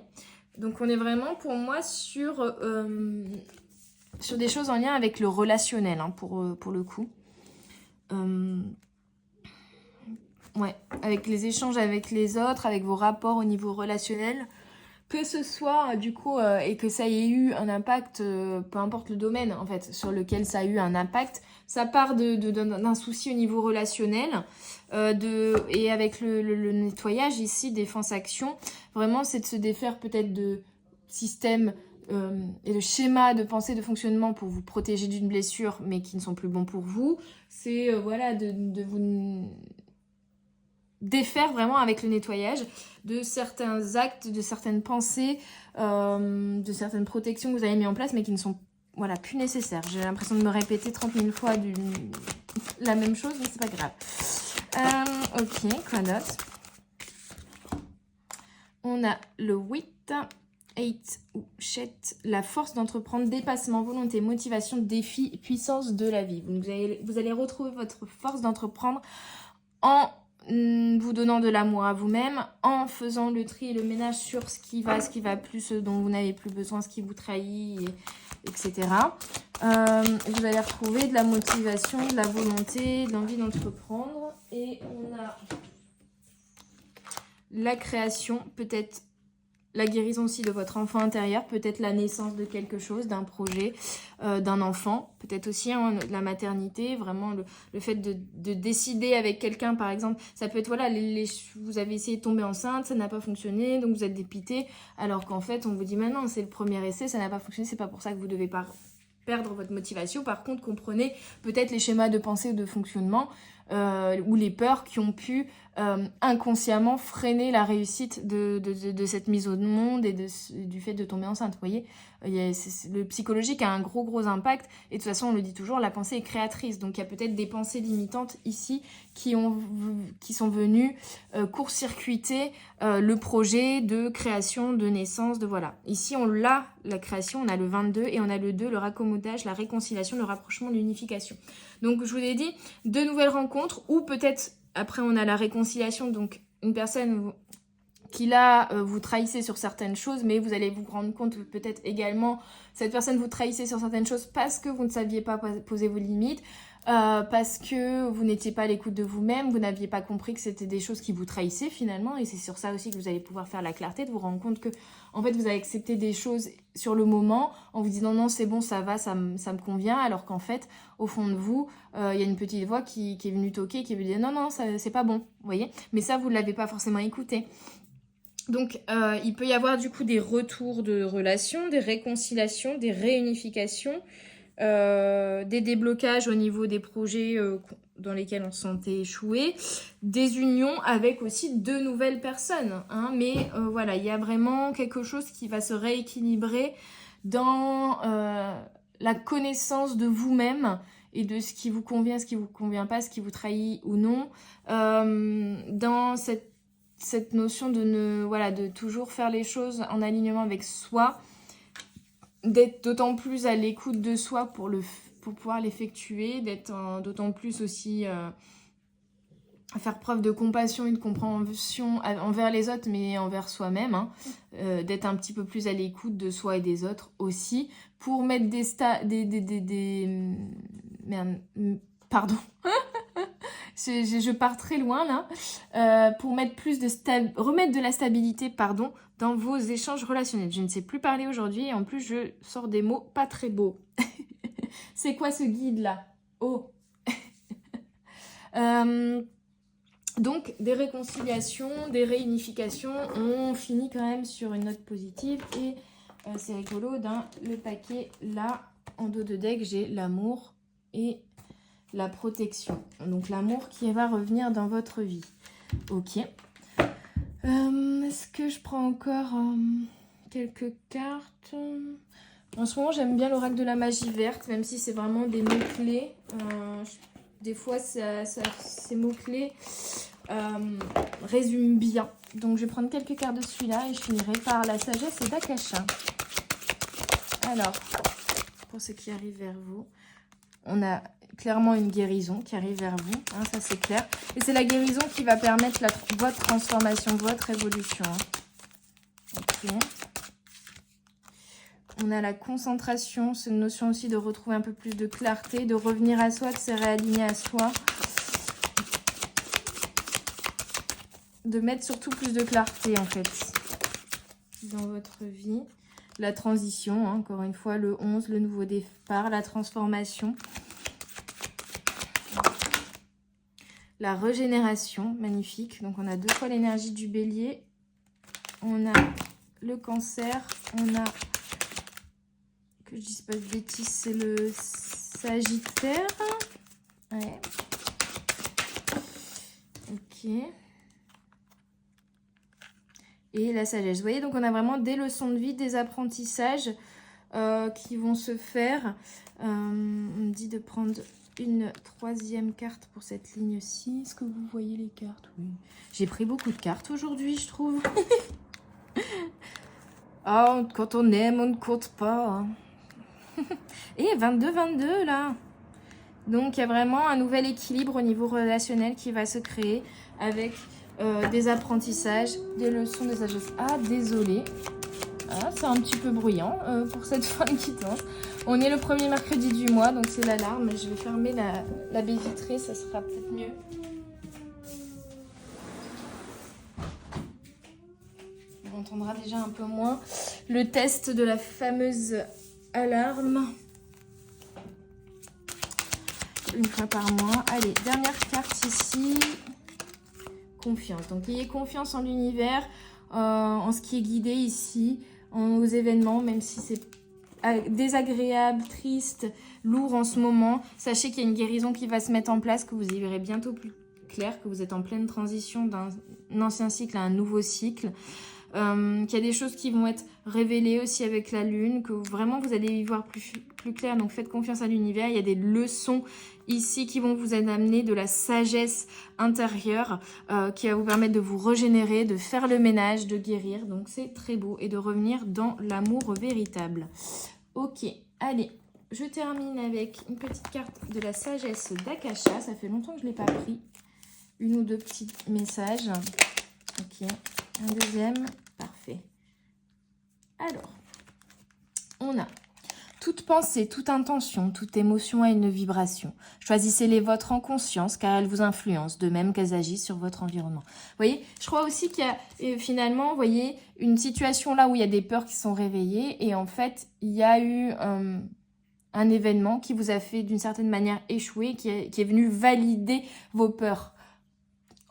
Donc, on est vraiment, pour moi, sur des choses en lien avec le relationnel, hein, pour le coup. Ouais, avec les échanges avec les autres, avec vos rapports au niveau relationnel, que ce soit du coup et que ça ait eu un impact, peu importe le domaine en fait sur lequel ça a eu un impact, ça part d'un souci au niveau relationnel et avec le nettoyage ici, défense-action, vraiment c'est de se défaire peut-être de systèmes et de schémas de pensée, de fonctionnement pour vous protéger d'une blessure mais qui ne sont plus bons pour vous. C'est voilà de vous défaire vraiment avec le nettoyage de certains actes, de certaines pensées, de certaines protections que vous avez mis en place mais qui ne sont voilà, plus nécessaires. J'ai l'impression de me répéter 30 000 fois la même chose, mais c'est pas grave. Ok, quoi d'autre? On a le 8, 8 ou 7, la force d'entreprendre, dépassement, volonté, motivation, défi, puissance de la vie. Vous allez retrouver votre force d'entreprendre en vous donnant de l'amour à vous-même, en faisant le tri et le ménage sur ce qui va plus, ce dont vous n'avez plus besoin, ce qui vous trahit, etc. Vous allez retrouver de la motivation, de la volonté, de l'envie d'entreprendre. Et on a la création, peut-être la guérison aussi de votre enfant intérieur, peut-être la naissance de quelque chose, d'un projet, d'un enfant, peut-être aussi hein, la maternité, vraiment le fait de décider avec quelqu'un par exemple, ça peut être voilà, vous avez essayé de tomber enceinte, ça n'a pas fonctionné, donc vous êtes dépité, alors qu'en fait on vous dit maintenant c'est le premier essai, ça n'a pas fonctionné, c'est pas pour ça que vous devez pas perdre votre motivation. Par contre, comprenez peut-être les schémas de pensée ou de fonctionnement ou les peurs qui ont pu inconsciemment freiner la réussite de cette mise au monde et du fait de tomber enceinte. Vous voyez, le psychologique a un gros impact et de toute façon, on le dit toujours, la pensée est créatrice. Donc, il y a peut-être des pensées limitantes ici qui sont venues court-circuiter le projet de création, de naissance, de voilà. Ici, on l'a, la création, on a le 22 et on a le 2, le raccommodage, la réconciliation, le rapprochement, l'unification. Donc, je vous ai dit, 2 nouvelles rencontres ou peut-être, après, on a la réconciliation, donc une personne qui là, vous trahissez sur certaines choses, mais vous allez vous rendre compte peut-être également, cette personne vous trahissez sur certaines choses parce que vous ne saviez pas poser vos limites, parce que vous n'étiez pas à l'écoute de vous-même, vous n'aviez pas compris que c'était des choses qui vous trahissaient finalement, et c'est sur ça aussi que vous allez pouvoir faire la clarté, de vous rendre compte que en fait vous avez accepté des choses sur le moment en vous disant non c'est bon, ça va, ça me convient, alors qu'en fait au fond de vous il y a une petite voix qui est venue toquer, qui vous dit non c'est pas bon, vous voyez, mais ça vous ne l'avez pas forcément écouté. Donc, il peut y avoir du coup des retours de relations, des réconciliations, des réunifications, des déblocages au niveau des projets dans lesquels on se sentait échoué, des unions avec aussi 2 nouvelles personnes. Hein, mais voilà, il y a vraiment quelque chose qui va se rééquilibrer dans la connaissance de vous-même et de ce qui vous convient, ce qui vous convient pas, ce qui vous trahit ou non, dans cette notion de toujours faire les choses en alignement avec soi, d'être d'autant plus à l'écoute de soi pour pouvoir l'effectuer, d'être d'autant plus aussi à faire preuve de compassion et de compréhension envers les autres, mais envers soi-même, hein, d'être un petit peu plus à l'écoute de soi et des autres aussi, pour mettre pardon. Je pars très loin là, pour mettre remettre de la stabilité dans vos échanges relationnels. Je ne sais plus parler aujourd'hui et en plus je sors des mots pas très beaux. C'est quoi ce guide là? Oh. Donc des réconciliations, des réunifications, on finit quand même sur une note positive et c'est rigolo, dans le paquet là en dos de deck j'ai l'amour et la protection. Donc l'amour qui va revenir dans votre vie. Ok. Est-ce que je prends encore quelques cartes? En ce moment, j'aime bien l'oracle de la magie verte, même si c'est vraiment des mots-clés. Des fois, ces mots-clés résume bien. Donc je vais prendre quelques cartes de celui-là et je finirai par la sagesse d'Akasha. Alors, pour ce qui arrive vers vous, on a clairement une guérison qui arrive vers vous, hein, ça c'est clair. Et c'est la guérison qui va permettre votre transformation, votre évolution. Hein. Ok. On a la concentration, c'est une notion aussi de retrouver un peu plus de clarté, de revenir à soi, de se réaligner à soi. De mettre surtout plus de clarté en fait dans votre vie. La transition, hein, encore une fois, le 11, le nouveau départ, la transformation. La régénération, magnifique. Donc on a 2 fois l'énergie du bélier. On a le cancer. On a, que je dise pas de bêtises, c'est le sagittaire. Ouais. Ok. Et la sagesse. Vous voyez, donc on a vraiment des leçons de vie, des apprentissages qui vont se faire. On me dit de prendre une 3e carte pour cette ligne-ci. Est-ce que vous voyez les cartes? Oui. J'ai pris beaucoup de cartes aujourd'hui, je trouve. Oh, quand on aime, on ne compte pas. Et 22-22 là. Donc il y a vraiment un nouvel équilibre au niveau relationnel qui va se créer avec des apprentissages, des leçons, des sagesses. Ah, désolé. Ah, c'est un petit peu bruyant pour cette fin de quittance. On est le premier mercredi du mois, donc c'est l'alarme. Je vais fermer la baie vitrée, ça sera peut-être mieux. On entendra déjà un peu moins le test de la fameuse alarme. Une fois par mois. Allez, dernière carte ici. Confiance. Donc, ayez confiance en l'univers, en ce qui est guidé ici, aux événements, même si c'est désagréable, triste, lourd en ce moment. Sachez qu'il y a une guérison qui va se mettre en place, que vous y verrez bientôt plus clair, que vous êtes en pleine transition d'un ancien cycle à un nouveau cycle. Qu'il y a des choses qui vont être révélées aussi avec la lune, que vraiment vous allez y voir plus clair, donc faites confiance à l'univers. Il y a des leçons ici qui vont vous amener de la sagesse intérieure qui va vous permettre de vous régénérer, de faire le ménage, de guérir, donc c'est très beau, et de revenir dans l'amour véritable. Ok, allez, je termine avec une petite carte de la sagesse d'Akasha. Ça fait longtemps que je ne l'ai pas pris. 1 ou 2 petits messages. Ok. Un deuxième, parfait. Alors, on a toute pensée, toute intention, toute émotion a une vibration. Choisissez-les vôtres en conscience car elles vous influencent, de même qu'elles agissent sur votre environnement. Vous voyez, je crois aussi qu'il y a finalement, vous voyez, une situation là où il y a des peurs qui sont réveillées et en fait, il y a eu un événement qui vous a fait d'une certaine manière échouer, qui est venu valider vos peurs.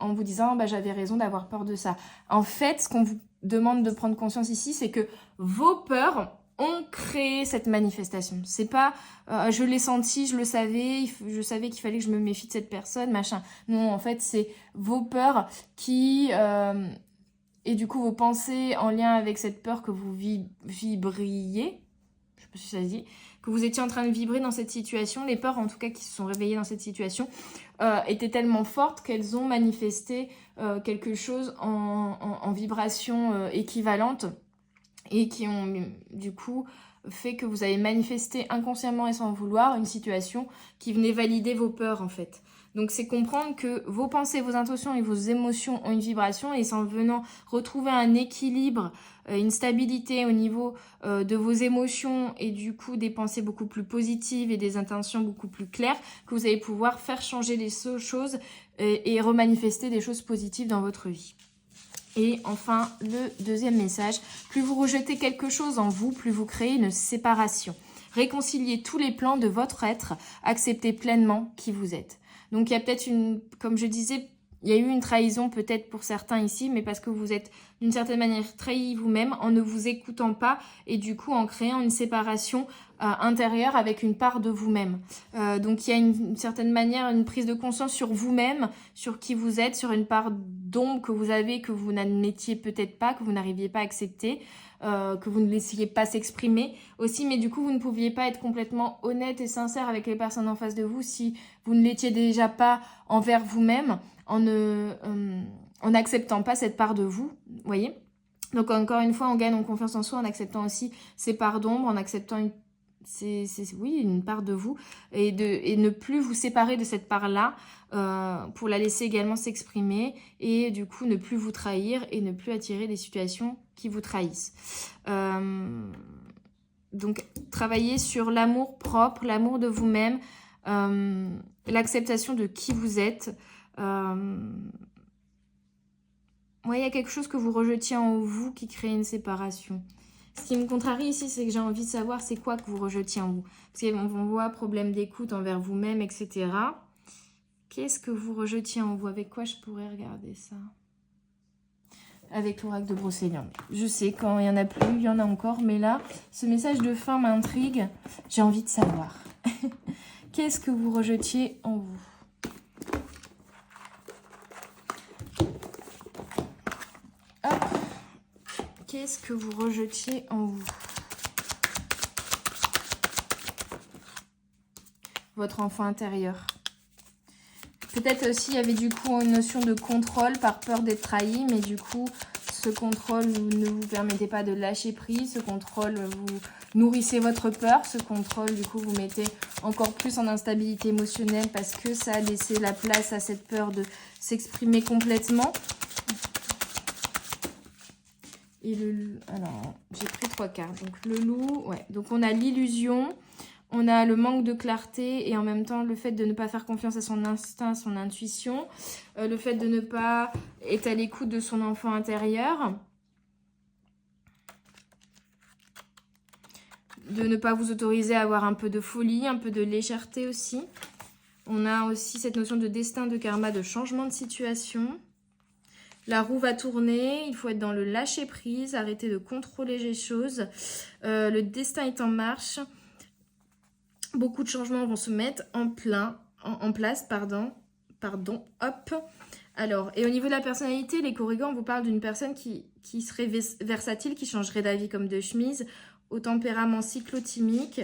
En vous disant, bah, j'avais raison d'avoir peur de ça. En fait, ce qu'on vous demande de prendre conscience ici, c'est que vos peurs ont créé cette manifestation. C'est pas, je l'ai senti, je le savais, je savais qu'il fallait que je me méfie de cette personne, machin. Non, en fait, c'est vos peurs qui... et du coup, vos pensées en lien avec cette peur que vous vibriez, je sais pas si ça se dit, que vous étiez en train de vibrer dans cette situation, les peurs en tout cas qui se sont réveillées dans cette situation, étaient tellement fortes qu'elles ont manifesté quelque chose en vibration équivalente et qui ont du coup fait que vous avez manifesté inconsciemment et sans vouloir une situation qui venait valider vos peurs en fait. Donc c'est comprendre que vos pensées, vos intentions et vos émotions ont une vibration et c'est en venant retrouver un équilibre, une stabilité au niveau de vos émotions et du coup des pensées beaucoup plus positives et des intentions beaucoup plus claires que vous allez pouvoir faire changer les choses et remanifester des choses positives dans votre vie. Et enfin, le deuxième message, plus vous rejetez quelque chose en vous, plus vous créez une séparation. Réconciliez tous les plans de votre être, acceptez pleinement qui vous êtes. Donc il y a peut-être comme je disais, il y a eu une trahison peut-être pour certains ici, mais parce que vous êtes d'une certaine manière trahi vous-même en ne vous écoutant pas et du coup en créant une séparation intérieure avec une part de vous-même. Donc il y a une certaine manière une prise de conscience sur vous-même, sur qui vous êtes, sur une part d'ombre que vous avez, que vous n'admettiez peut-être pas, que vous n'arriviez pas à accepter, que vous ne laissiez pas s'exprimer aussi, mais du coup vous ne pouviez pas être complètement honnête et sincère avec les personnes en face de vous si vous ne l'étiez déjà pas envers vous-même, en n'acceptant pas cette part de vous, voyez. Donc encore une fois, on gagne en confiance en soi en acceptant aussi ces parts d'ombre, en acceptant une part de vous et ne plus vous séparer de cette part-là pour la laisser également s'exprimer et du coup ne plus vous trahir et ne plus attirer des situations qui vous trahissent. Donc travailler sur l'amour propre, l'amour de vous-même, l'acceptation de qui vous êtes. Il y a quelque chose que vous rejetiez en vous qui crée une séparation. Ce qui me contrarie ici, c'est que j'ai envie de savoir c'est quoi que vous rejetiez en vous. Parce qu'on voit problème d'écoute envers vous-même, etc. Qu'est-ce que vous rejetiez en vous? Avec quoi je pourrais regarder ça? Avec l'oracle de Brocéliande. Je sais, quand il n'y en a plus, il y en a encore. Mais là, ce message de fin m'intrigue. J'ai envie de savoir. Qu'est-ce que vous rejetiez en vous? Hop. Qu'est-ce que vous rejetiez en vous? Votre enfant intérieur. Peut-être aussi, il y avait du coup une notion de contrôle par peur d'être trahi, mais du coup, ce contrôle ne vous permettait pas de lâcher prise, ce contrôle, vous nourrissez votre peur, ce contrôle, du coup, vous mettez encore plus en instabilité émotionnelle parce que ça a laissé la place à cette peur de s'exprimer complètement. Et alors, j'ai pris 3 cartes. Donc, le loup, ouais. Donc, on a l'illusion, on a le manque de clarté et en même temps, le fait de ne pas faire confiance à son instinct, à son intuition. Le fait de ne pas être à l'écoute de son enfant intérieur. De ne pas vous autoriser à avoir un peu de folie, un peu de légèreté aussi. On a aussi cette notion de destin, de karma, de changement de situation. La roue va tourner, il faut être dans le lâcher-prise, arrêter de contrôler les choses. Le destin est en marche. Beaucoup de changements vont se mettre en place. Hop. Alors, et au niveau de la personnalité, les corrigans vous parlent d'une personne qui serait versatile, qui changerait d'avis comme de chemise, au tempérament cyclotimique,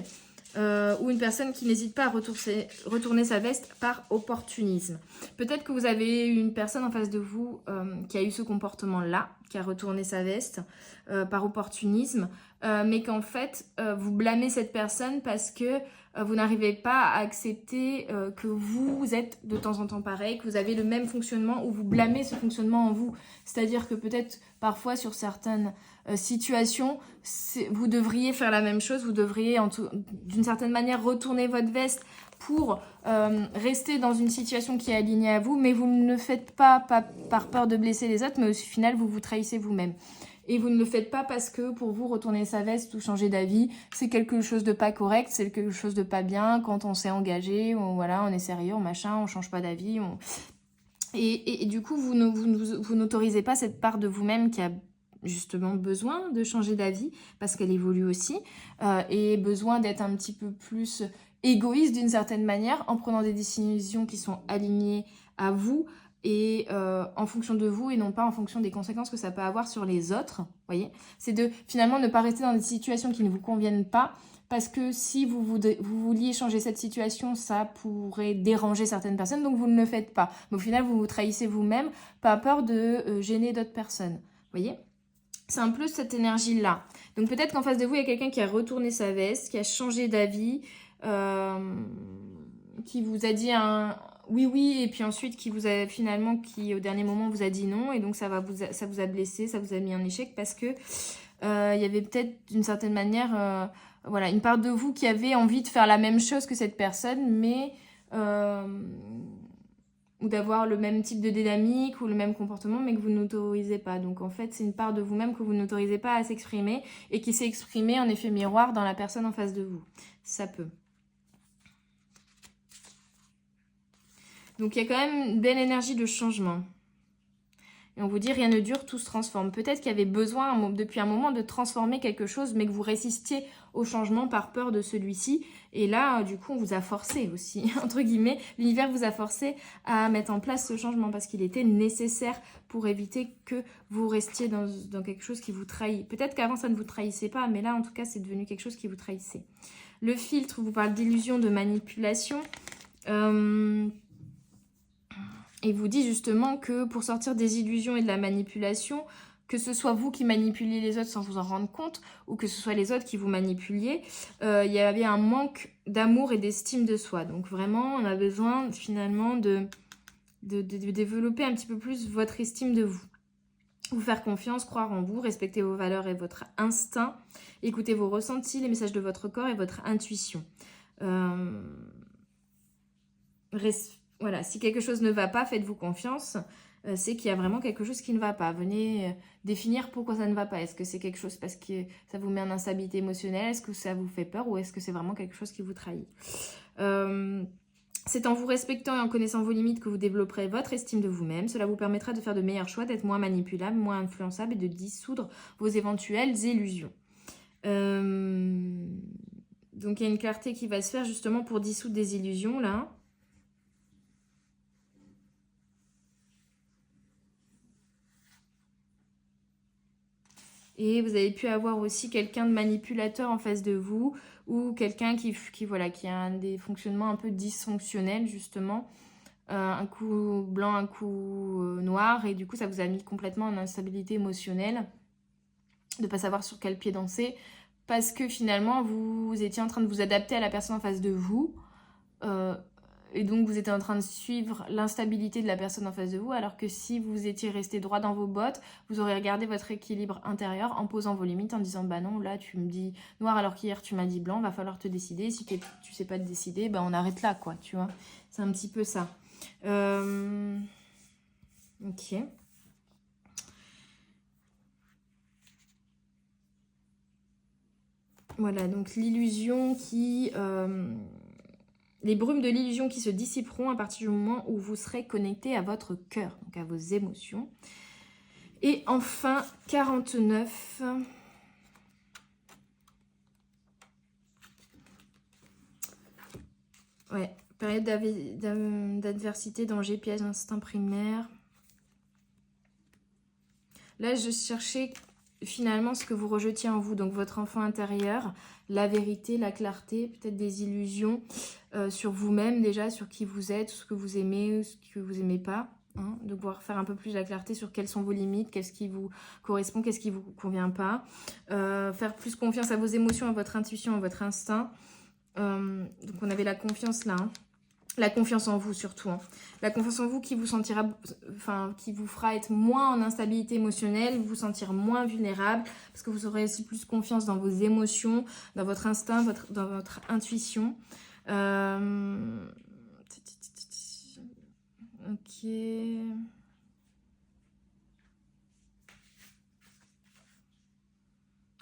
ou une personne qui n'hésite pas à retourner sa veste par opportunisme. Peut-être que vous avez une personne en face de vous qui a eu ce comportement-là, qui a retourné sa veste par opportunisme, mais qu'en fait, vous blâmez cette personne parce que vous n'arrivez pas à accepter que vous êtes de temps en temps pareil, que vous avez le même fonctionnement ou vous blâmez ce fonctionnement en vous. C'est-à-dire que peut-être parfois sur certaines situations, vous devriez faire la même chose, vous devriez d'une certaine manière retourner votre veste pour rester dans une situation qui est alignée à vous, mais vous ne le faites pas par peur de blesser les autres, mais au final vous vous trahissez vous-même. Et vous ne le faites pas parce que pour vous, retourner sa veste ou changer d'avis, c'est quelque chose de pas correct, c'est quelque chose de pas bien. Quand on s'est engagé, on est sérieux, on change pas d'avis. Et du coup, vous n'autorisez pas cette part de vous-même qui a justement besoin de changer d'avis parce qu'elle évolue aussi et besoin d'être un petit peu plus égoïste d'une certaine manière en prenant des décisions qui sont alignées à vous et en fonction de vous et non pas en fonction des conséquences que ça peut avoir sur les autres, voyez. C'est de finalement ne pas rester dans des situations qui ne vous conviennent pas parce que si vous vouliez changer cette situation, ça pourrait déranger certaines personnes, donc vous ne le faites pas. Mais au final, vous vous trahissez vous-même, pas peur de gêner d'autres personnes, voyez. C'est un peu cette énergie-là. Donc peut-être qu'en face de vous, il y a quelqu'un qui a retourné sa veste, qui a changé d'avis, qui vous a dit un oui, et puis ensuite qui vous a finalement, qui au dernier moment vous a dit non, et donc ça vous a blessé, ça vous a mis en échec parce que il y avait peut-être d'une certaine manière voilà, une part de vous qui avait envie de faire la même chose que cette personne, mais ou d'avoir le même type de dynamique ou le même comportement, mais que vous n'autorisez pas. Donc en fait, c'est une part de vous-même que vous n'autorisez pas à s'exprimer et qui s'est exprimée en effet miroir dans la personne en face de vous. Ça peut. Donc il y a quand même une belle énergie de changement. Et on vous dit, rien ne dure, tout se transforme. Peut-être qu'il y avait besoin, depuis un moment, de transformer quelque chose, mais que vous résistiez au changement par peur de celui-ci. Et là, du coup, on vous a forcé aussi, entre guillemets. L'univers vous a forcé à mettre en place ce changement parce qu'il était nécessaire pour éviter que vous restiez dans quelque chose qui vous trahit. Peut-être qu'avant, ça ne vous trahissait pas, mais là, en tout cas, c'est devenu quelque chose qui vous trahissait. Le filtre vous parle d'illusion, de manipulation. Et vous dit justement que pour sortir des illusions et de la manipulation, que ce soit vous qui manipuliez les autres sans vous en rendre compte, ou que ce soit les autres qui vous manipuliez, il y avait un manque d'amour et d'estime de soi. Donc vraiment, on a besoin finalement de développer un petit peu plus votre estime de vous. Vous faire confiance, croire en vous, respecter vos valeurs et votre instinct, écouter vos ressentis, les messages de votre corps et votre intuition. Voilà, si quelque chose ne va pas, faites-vous confiance. C'est qu'il y a vraiment quelque chose qui ne va pas. Venez définir pourquoi ça ne va pas. Est-ce que c'est quelque chose parce que ça vous met en instabilité émotionnelle? Est-ce que ça vous fait peur? Ou est-ce que c'est vraiment quelque chose qui vous trahit? C'est en vous respectant et en connaissant vos limites que vous développerez votre estime de vous-même. Cela vous permettra de faire de meilleurs choix, d'être moins manipulable, moins influençable et de dissoudre vos éventuelles illusions. Donc il y a une clarté qui va se faire justement pour dissoudre des illusions là. Et vous avez pu avoir aussi quelqu'un de manipulateur en face de vous ou quelqu'un qui a des fonctionnements un peu dysfonctionnels justement. Un coup blanc, un coup noir. Et du coup, ça vous a mis complètement en instabilité émotionnelle de ne pas savoir sur quel pied danser. Parce que finalement, vous étiez en train de vous adapter à la personne en face de vous. Et donc, vous étiez en train de suivre l'instabilité de la personne en face de vous, alors que si vous étiez resté droit dans vos bottes, vous aurez regardé votre équilibre intérieur en posant vos limites, en disant « Bah non, là, tu me dis noir alors qu'hier, tu m'as dit blanc, va falloir te décider. Si tu sais pas te décider, bah on arrête là, quoi, tu vois. » C'est un petit peu ça. Ok. Voilà, donc l'illusion qui... les brumes de l'illusion qui se dissiperont à partir du moment où vous serez connecté à votre cœur, donc à vos émotions. Et enfin, 49. Ouais, période d'adversité, danger, piège, instinct primaire. Là, je cherchais finalement ce que vous rejetiez en vous, donc votre enfant intérieur, la vérité, la clarté, peut-être des illusions sur vous-même déjà, sur qui vous êtes, ce que vous aimez, ce que vous n'aimez pas, hein, de pouvoir faire un peu plus la clarté sur quelles sont vos limites, qu'est-ce qui vous correspond, qu'est-ce qui vous convient pas, faire plus confiance à vos émotions, à votre intuition, à votre instinct. Donc on avait la confiance là, hein. La confiance en vous surtout. Hein. La confiance en vous qui vous qui vous fera être moins en instabilité émotionnelle, vous sentir moins vulnérable, parce que vous aurez aussi plus confiance dans vos émotions, dans votre instinct, dans votre intuition. Ok.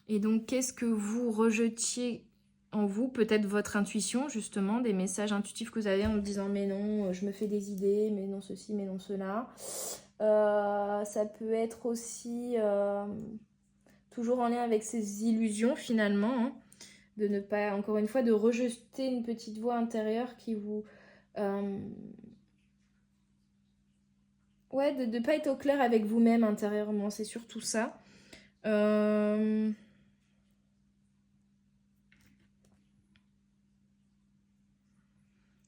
Et donc, qu'est-ce que vous rejetiez en vous, peut-être votre intuition, justement, des messages intuitifs que vous avez en vous disant « mais non, je me fais des idées, mais non ceci, mais non cela ». Ça peut être aussi toujours en lien avec ces illusions, finalement, hein, de ne pas, encore une fois, de rejeter une petite voix intérieure qui vous... Ouais, de ne pas être au clair avec vous-même intérieurement, c'est surtout ça.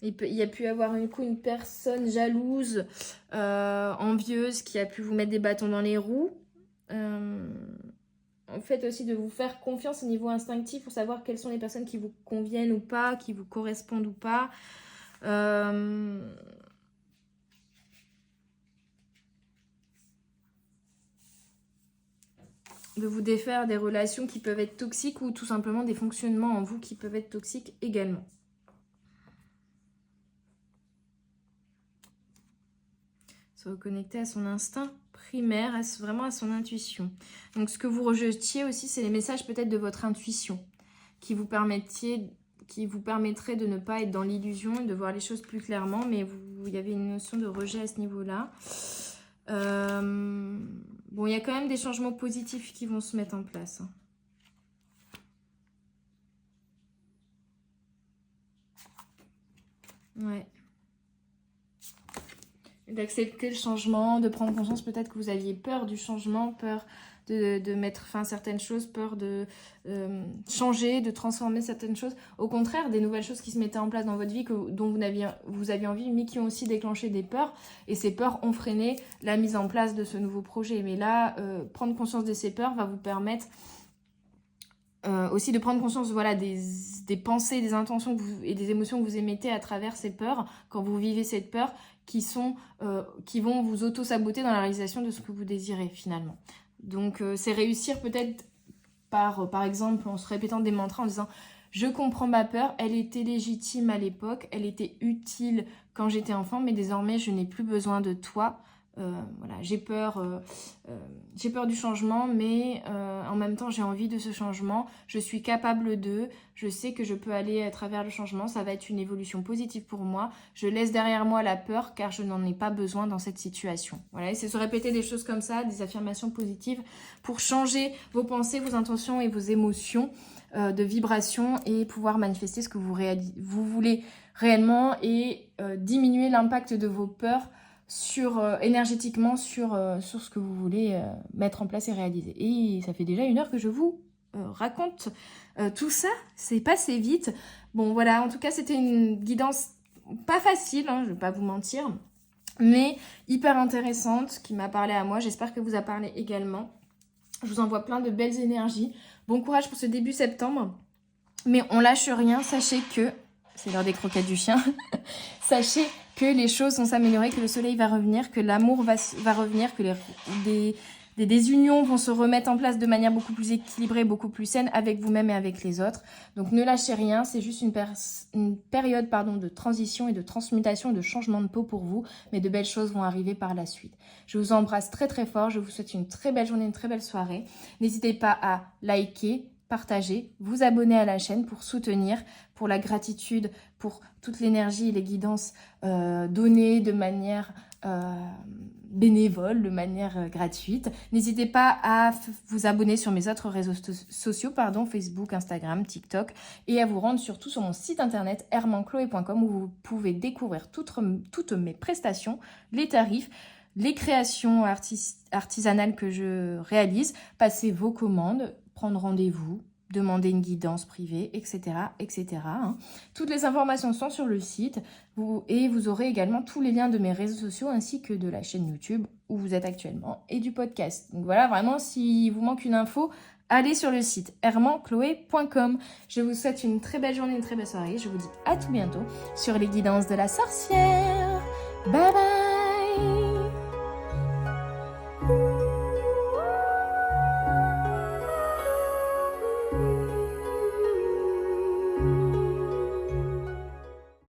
Il y a pu avoir une personne jalouse, envieuse, qui a pu vous mettre des bâtons dans les roues. En fait aussi de vous faire confiance au niveau instinctif pour savoir quelles sont les personnes qui vous conviennent ou pas, qui vous correspondent ou pas. De vous défaire des relations qui peuvent être toxiques ou tout simplement des fonctionnements en vous qui peuvent être toxiques également. Se reconnecter à son instinct primaire, vraiment à son intuition. Donc ce que vous rejetiez aussi, c'est les messages peut-être de votre intuition qui vous permettraient de ne pas être dans l'illusion et de voir les choses plus clairement, mais il y avait une notion de rejet à ce niveau-là. Bon, il y a quand même des changements positifs qui vont se mettre en place. Ouais. D'accepter le changement, de prendre conscience peut-être que vous aviez peur du changement, peur de mettre fin à certaines choses, peur de changer, de transformer certaines choses. Au contraire, des nouvelles choses qui se mettaient en place dans votre vie dont vous aviez envie, mais qui ont aussi déclenché des peurs. Et ces peurs ont freiné la mise en place de ce nouveau projet. Mais là, prendre conscience de ces peurs va vous permettre aussi de prendre conscience des pensées, des intentions et des émotions que vous émettez à travers ces peurs, quand vous vivez cette peur, qui vont vous auto-saboter dans la réalisation de ce que vous désirez finalement. Donc c'est réussir peut-être par exemple en se répétant des mantras en disant « Je comprends ma peur, elle était légitime à l'époque, elle était utile quand j'étais enfant, mais désormais je n'ai plus besoin de toi. » Voilà, j'ai peur du changement, mais en même temps j'ai envie de ce changement, je suis capable je sais que je peux aller à travers le changement, ça va être une évolution positive pour moi, je laisse derrière moi la peur car je n'en ai pas besoin dans cette situation. Voilà, et c'est se répéter des choses comme ça, des affirmations positives pour changer vos pensées, vos intentions et vos émotions de vibration et pouvoir manifester ce que vous voulez réellement et diminuer l'impact de vos peurs énergétiquement sur ce que vous voulez mettre en place et réaliser. Et ça fait déjà 1 heure que je vous raconte tout ça, c'est passé vite. Bon voilà, en tout cas c'était une guidance pas facile, je vais pas vous mentir, mais hyper intéressante, qui m'a parlé à moi, j'espère que vous a parlé également. Je vous envoie plein de belles énergies, bon courage pour ce début septembre, mais on lâche rien, sachez que, c'est l'heure des croquettes du chien, sachez que les choses vont s'améliorer, que le soleil va revenir, que l'amour va revenir, que des unions vont se remettre en place de manière beaucoup plus équilibrée, beaucoup plus saine avec vous-même et avec les autres. Donc ne lâchez rien, c'est juste une période de transition et de transmutation, de changement de peau pour vous, mais de belles choses vont arriver par la suite. Je vous embrasse très très fort, je vous souhaite une très belle journée, une très belle soirée. N'hésitez pas à liker, partager, vous abonner à la chaîne pour soutenir, pour la gratitude, pour toute l'énergie et les guidances données de manière bénévole, de manière gratuite. N'hésitez pas à vous abonner sur mes autres réseaux sociaux, Facebook, Instagram, TikTok, et à vous rendre surtout sur mon site internet hermancloé.com où vous pouvez découvrir toutes mes prestations, les tarifs, les créations artisanales que je réalise, passer vos commandes, prendre rendez-vous, demander une guidance privée, etc. etc. Toutes les informations sont sur le site et vous aurez également tous les liens de mes réseaux sociaux ainsi que de la chaîne YouTube où vous êtes actuellement et du podcast. Donc voilà, vraiment, s'il vous manque une info, allez sur le site hermancloé.com. Je vous souhaite une très belle journée, une très belle soirée. Je vous dis à tout bientôt sur les guidances de la sorcière. Bye bye!